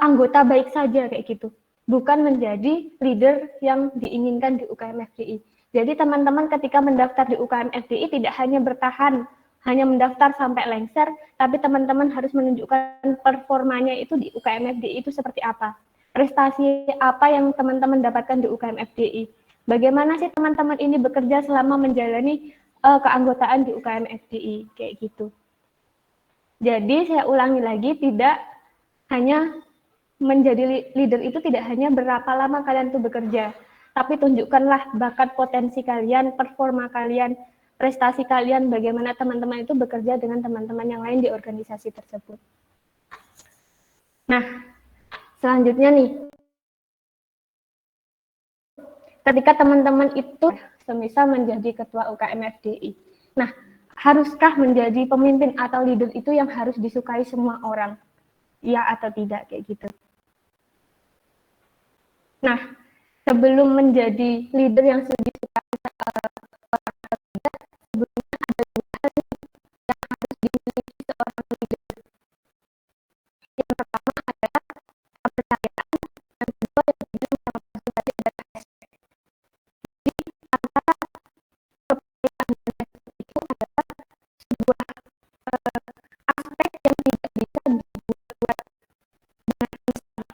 anggota baik saja kayak gitu, bukan menjadi leader yang diinginkan di UKM FDI. Jadi teman-teman ketika mendaftar di UKM FDI tidak hanya bertahan, hanya mendaftar sampai lengser, tapi teman-teman harus menunjukkan performanya itu di UKM FDI itu seperti apa. Prestasi apa yang teman-teman dapatkan di UKM FDI. Bagaimana sih teman-teman ini bekerja selama menjalani keanggotaan di UKM FDI kayak gitu. Jadi saya ulangi lagi, tidak hanya menjadi leader itu tidak hanya berapa lama kalian tuh bekerja, tapi tunjukkanlah bakat potensi kalian, performa kalian, prestasi kalian, bagaimana teman-teman itu bekerja dengan teman-teman yang lain di organisasi tersebut. Nah, selanjutnya nih, ketika teman-teman itu semisal menjadi ketua UKM FDI, nah, haruskah menjadi pemimpin atau leader itu yang harus disukai semua orang? Ya atau tidak, kayak gitu. Nah, sebelum menjadi leader yang sudah disukai orang atau tidak, sebelumnya ada dua hal yang harus dimiliki seorang leader. Yang pertama adalah kepercayaan, yang kedua yang dibilang sama Mas tadi adalah respect. Jadi antara kepercayaan dan respect itu adalah sebuah aspek yang tidak bisa dibuat dengan instan.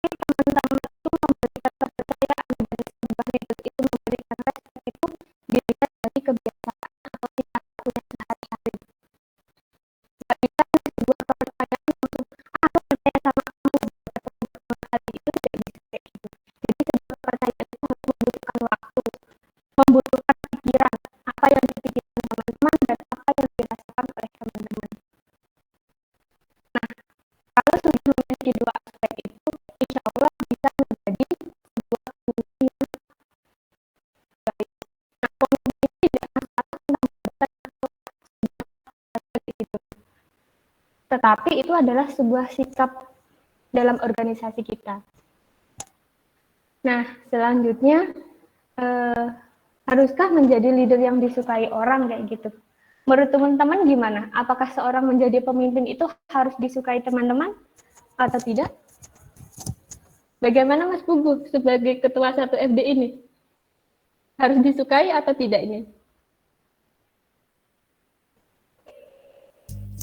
Jadi teman-teman itu memberikan kepercayaan dari sebuah leader itu memberikan respect itu dilihat dari kebiasaan atau tingkah lakunya sehari-hari. Tidak bisa sebuah kepercayaan untuk aku percaya sama kamu beberapa kali itu tidak bisa kayak gitu. Jadi sebuah kepercayaan itu harus membutuhkan waktu, membutuhkan pikiran, apa yang dipikirkan teman-teman dan apa yang dirasakan oleh teman-teman. Nah, kalau sudah memiliki dua aspek itu, insya Allah bisa menjadi sebuah pemimpin yang baik. Nah, pemimpin tidak masalah tentang jabatan atau seperti itu. Tetapi itu adalah sebuah sikap dalam organisasi kita. Nah, selanjutnya, haruskah menjadi leader yang disukai orang kayak gitu? Menurut teman-teman gimana? Apakah seorang menjadi pemimpin itu harus disukai teman-teman atau tidak? Bagaimana Mas Pugu sebagai ketua 1 FD ini? Harus disukai atau tidak ini?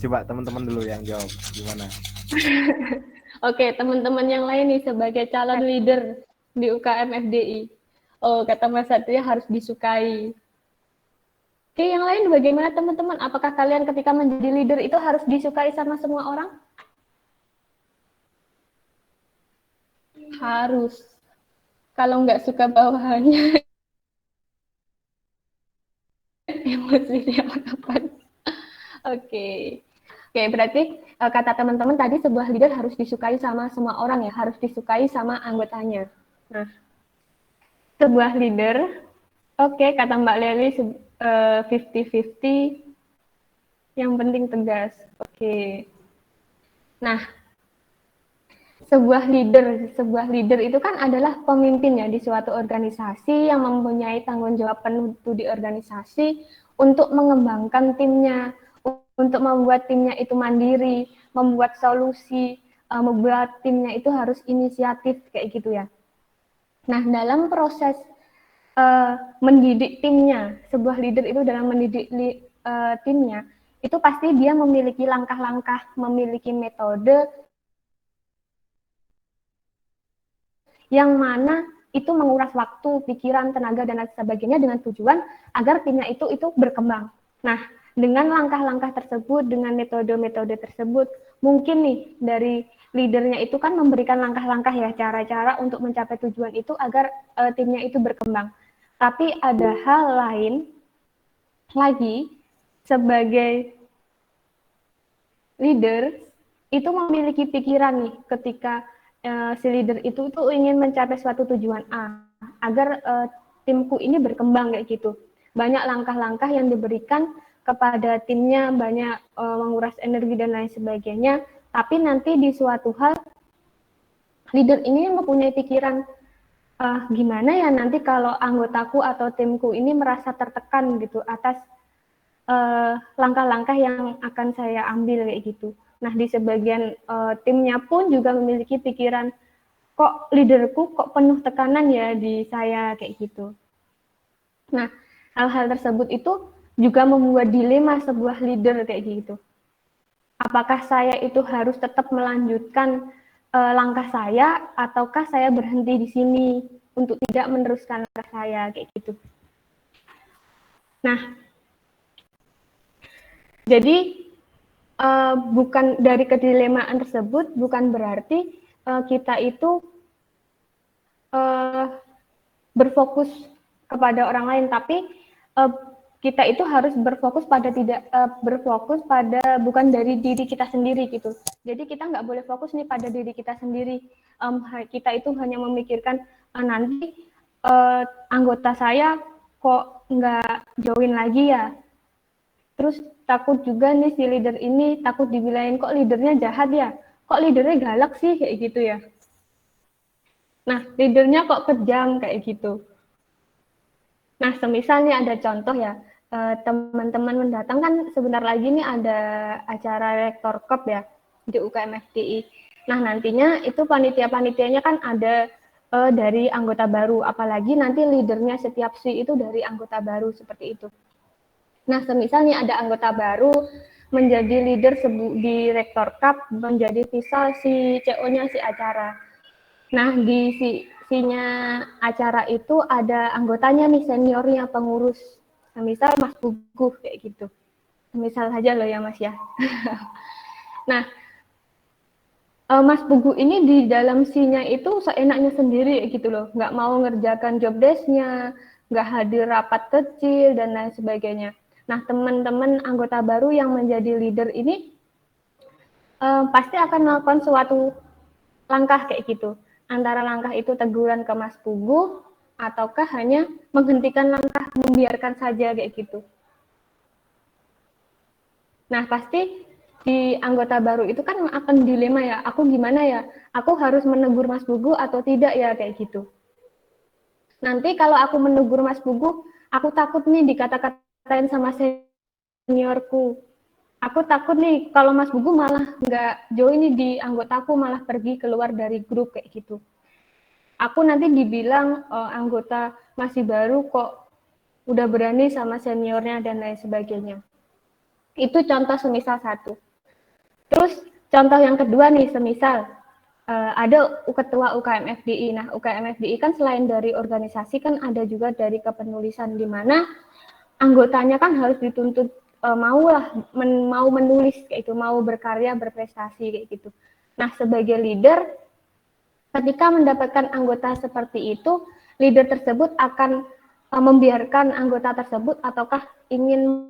Coba teman-teman dulu yang jawab gimana. Oke, teman-teman yang lain nih sebagai calon leader di UKM FDI. Oh, kata Mas Satria harus disukai. Oke, yang lain bagaimana teman-teman? Apakah kalian ketika menjadi leader itu harus disukai sama semua orang? Harus. Kalau nggak suka bawahannya, emosi dia kapan? Oke. Oke, berarti kata teman-teman tadi sebuah leader harus disukai sama semua orang ya, harus disukai sama anggotanya. Nah, sebuah leader, oke, kata Mbak Leli 50-50, yang penting tegas. Oke. Nah, sebuah leader itu kan adalah pemimpin ya di suatu organisasi yang mempunyai tanggung jawab penuh di organisasi untuk mengembangkan timnya, untuk membuat timnya itu mandiri, membuat solusi, membuat timnya itu harus inisiatif kayak gitu ya. Nah, dalam proses mendidik timnya, sebuah leader itu dalam mendidik timnya, itu pasti dia memiliki langkah-langkah, memiliki metode yang mana itu menguras waktu, pikiran, tenaga, dan lain sebagainya dengan tujuan agar timnya itu berkembang. Nah, dengan langkah-langkah tersebut, dengan metode-metode tersebut, mungkin nih dari leadernya itu kan memberikan langkah-langkah ya, cara-cara untuk mencapai tujuan itu agar timnya itu berkembang. Tapi ada hal lain lagi, sebagai leader itu memiliki pikiran nih ketika si leader itu ingin mencapai suatu tujuan A agar timku ini berkembang kayak gitu. Banyak langkah-langkah yang diberikan kepada timnya, banyak menguras energi dan lain sebagainya. Tapi nanti di suatu hal leader ini mempunyai pikiran gimana ya nanti kalau anggotaku atau timku ini merasa tertekan gitu atas langkah-langkah yang akan saya ambil kayak gitu. Nah, di sebagian timnya pun juga memiliki pikiran, kok leaderku kok penuh tekanan ya di saya, kayak gitu. Nah, hal-hal tersebut itu juga membuat dilema sebuah leader kayak gitu. Apakah saya itu harus tetap melanjutkan langkah saya, ataukah saya berhenti di sini untuk tidak meneruskan langkah saya, kayak gitu. Nah, Jadi bukan dari kedilemaan tersebut bukan berarti kita itu berfokus kepada orang lain, tapi kita itu harus berfokus pada berfokus pada bukan dari diri kita sendiri gitu. Jadi kita nggak boleh fokus nih pada diri kita sendiri. Kita itu hanya memikirkan nanti anggota saya kok nggak join lagi ya. Terus takut juga nih si leader ini, takut dibilangin kok leadernya jahat ya, kok leadernya galak sih kayak gitu ya. Nah, leadernya kok kejam kayak gitu. Nah, semisalnya ada contoh ya, teman-teman mendatang kan sebentar lagi nih ada acara Rektor Cup ya di UKM FDI. Nah, nantinya itu panitia-panitianya kan ada dari anggota baru, apalagi nanti leadernya setiap si itu dari anggota baru seperti itu. Nah, semisalnya ada anggota baru menjadi leader di Rektor Cup, menjadi visal si CO-nya si acara. Nah, di sinya acara itu ada anggotanya nih, seniornya, pengurus. Nah, misal Mas Buguh kayak gitu. Misal saja loh ya Mas ya. Nah, Mas Buguh ini di dalam sinya itu seenaknya sendiri gitu loh. Nggak mau ngerjakan job desk-nya, nggak hadir rapat kecil, dan lain sebagainya. Nah, teman-teman anggota baru yang menjadi leader ini pasti akan melakukan suatu langkah kayak gitu. Antara langkah itu teguran ke Mas Pugu, ataukah hanya menghentikan langkah, membiarkan saja kayak gitu. Nah, pasti di anggota baru itu kan akan dilema ya, aku gimana ya, aku harus menegur Mas Pugu atau tidak ya, kayak gitu. Nanti kalau aku menegur Mas Pugu, aku takut nih dikata-katain sama seniorku. Aku takut nih kalau Mas Bugu malah nggak join nih di anggotaku, malah pergi keluar dari grup kayak gitu. Aku nanti dibilang anggota masih baru kok udah berani sama seniornya dan lain sebagainya. Itu contoh semisal satu. Terus contoh yang kedua nih, semisal ada ketua UKM FDI. Nah, UKM FDI kan selain dari organisasi kan ada juga dari kepenulisan, di mana anggotanya kan harus dituntut mau menulis kayak itu, mau berkarya, berprestasi kayak gitu. Nah, sebagai leader, ketika mendapatkan anggota seperti itu, leader tersebut akan membiarkan anggota tersebut ataukah ingin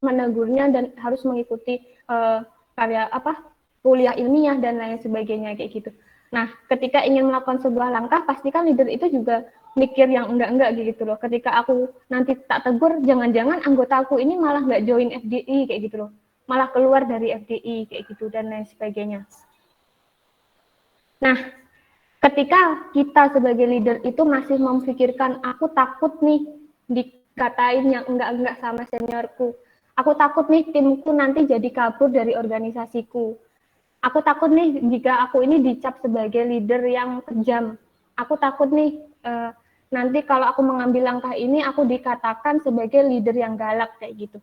menegurnya dan harus mengikuti kuliah ilmiah dan lain sebagainya kayak gitu. Nah, ketika ingin melakukan sebuah langkah, pastikan leader itu juga mikir yang enggak gitu loh. Ketika aku nanti tak tegur, jangan-jangan anggota aku ini malah nggak join FDI kayak gitu loh. Malah keluar dari FDI kayak gitu dan lain sebagainya. Nah, ketika kita sebagai leader itu masih memikirkan, aku takut nih dikatain yang enggak sama seniorku. Aku takut nih timku nanti jadi kabur dari organisasiku. Aku takut nih jika aku ini dicap sebagai leader yang kejam. Aku takut nih nanti kalau aku mengambil langkah ini aku dikatakan sebagai leader yang galak kayak gitu.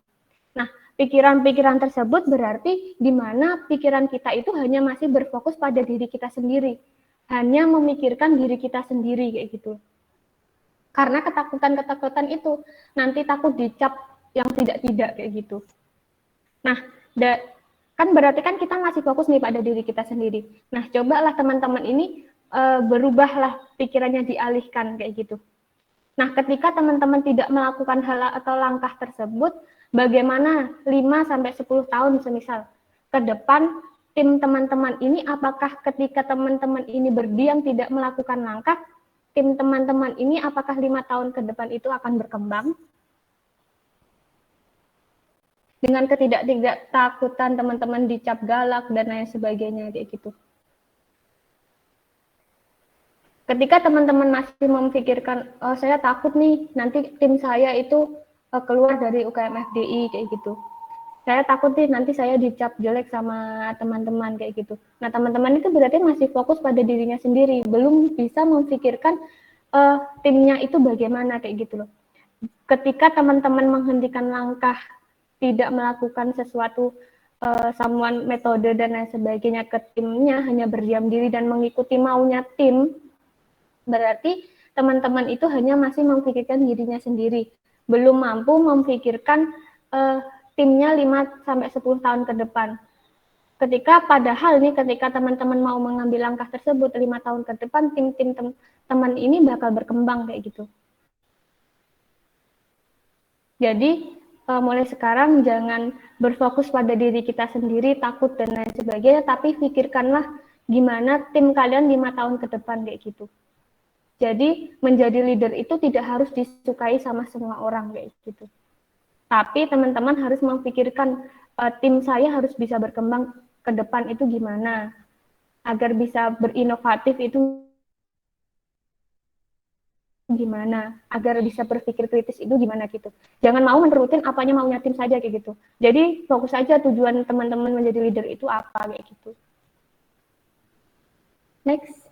Nah, pikiran-pikiran tersebut berarti di mana pikiran kita itu hanya masih berfokus pada diri kita sendiri. Hanya memikirkan diri kita sendiri kayak gitu. Karena ketakutan-ketakutan itu nanti takut dicap yang tidak-tidak kayak gitu. Nah, kan berarti kan kita masih fokus nih pada diri kita sendiri. Nah, cobalah teman-teman ini berubahlah pikirannya, dialihkan kayak gitu. Nah, ketika teman-teman tidak melakukan hal atau langkah tersebut, bagaimana 5-10 tahun semisal ke depan tim teman-teman ini, apakah ketika teman-teman ini berdiam tidak melakukan langkah, tim teman-teman ini apakah 5 tahun ke depan itu akan berkembang? Dengan ketidak-takutan teman-teman dicap galak dan lain sebagainya kayak gitu. Ketika teman-teman masih memikirkan, oh saya takut nih nanti tim saya itu keluar dari UKM FDI kayak gitu. Saya takut nih nanti saya dicap jelek sama teman-teman kayak gitu. Nah, teman-teman itu berarti masih fokus pada dirinya sendiri, belum bisa memikirkan timnya itu bagaimana kayak gitu loh. Ketika teman-teman menghentikan langkah, tidak melakukan sesuatu samuan metode dan lain sebagainya ke timnya, hanya berdiam diri dan mengikuti maunya tim, berarti teman-teman itu hanya masih memikirkan dirinya sendiri, belum mampu memikirkan timnya 5-10 tahun ke depan. Ketika padahal nih ketika teman-teman mau mengambil langkah tersebut 5 tahun ke depan, tim-tim teman ini bakal berkembang kayak gitu. Jadi mulai sekarang jangan berfokus pada diri kita sendiri, takut dan lain sebagainya, tapi pikirkanlah gimana tim kalian 5 tahun ke depan kayak gitu. Jadi menjadi leader itu tidak harus disukai sama semua orang kayak gitu. Tapi teman-teman harus memikirkan tim saya harus bisa berkembang ke depan itu gimana, agar bisa berinovatif itu gimana, agar bisa berpikir kritis itu gimana gitu. Jangan mau menurutin apanya maunya tim saja kayak gitu. Jadi fokus saja tujuan teman-teman menjadi leader itu apa kayak gitu. Next.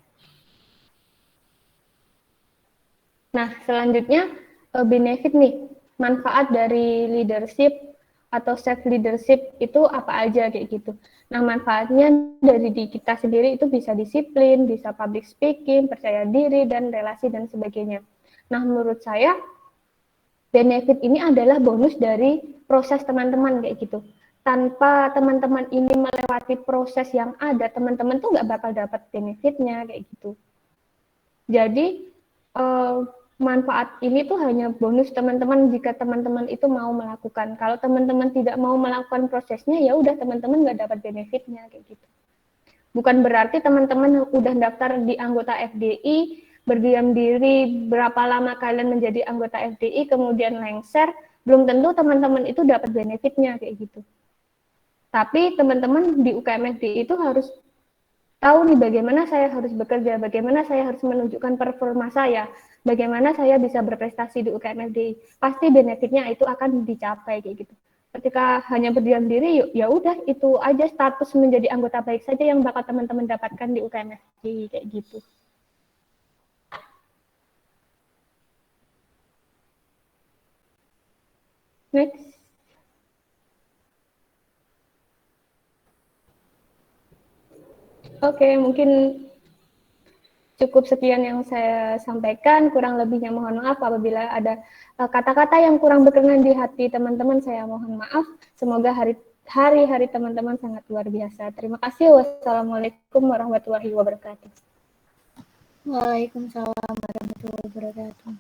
Nah, selanjutnya benefit nih, manfaat dari leadership atau self leadership itu apa aja kayak gitu. Nah, manfaatnya dari di kita sendiri itu bisa disiplin, bisa public speaking, percaya diri, dan relasi dan sebagainya. Nah, menurut saya benefit ini adalah bonus dari proses teman-teman kayak gitu. Tanpa teman-teman ini melewati proses yang ada, teman-teman tuh nggak bakal dapat benefitnya kayak gitu. Jadi manfaat ini tuh hanya bonus teman-teman jika teman-teman itu mau melakukan. Kalau teman-teman tidak mau melakukan prosesnya, ya udah teman-teman nggak dapat benefitnya kayak gitu. Bukan berarti teman-teman udah daftar di anggota FDI, berdiam diri berapa lama kalian menjadi anggota FDI, kemudian lengser, belum tentu teman-teman itu dapat benefitnya kayak gitu. Tapi teman-teman di UKM FDI itu harus tahu nih bagaimana saya harus bekerja, bagaimana saya harus menunjukkan performa saya, bagaimana saya bisa berprestasi di UKM FDI. Pasti benefitnya itu akan dicapai kayak gitu. Ketika hanya berdiam diri, ya udah itu aja status menjadi anggota baik saja yang bakal teman-teman dapatkan di UKM FDI kayak gitu. Next. Oke, mungkin cukup sekian yang saya sampaikan, kurang lebihnya mohon maaf apabila ada kata-kata yang kurang berkenan di hati teman-teman, saya mohon maaf. Semoga hari-hari teman-teman sangat luar biasa. Terima kasih. Wassalamualaikum warahmatullahi wabarakatuh. Waalaikumsalam warahmatullahi wabarakatuh.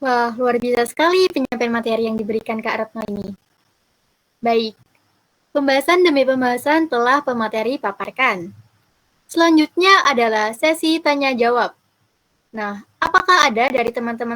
Wah, luar biasa sekali penyampaian materi yang diberikan Kak Retno ini. Baik, pembahasan demi pembahasan telah pemateri paparkan. Selanjutnya adalah sesi tanya-jawab. Nah, apakah ada dari teman-teman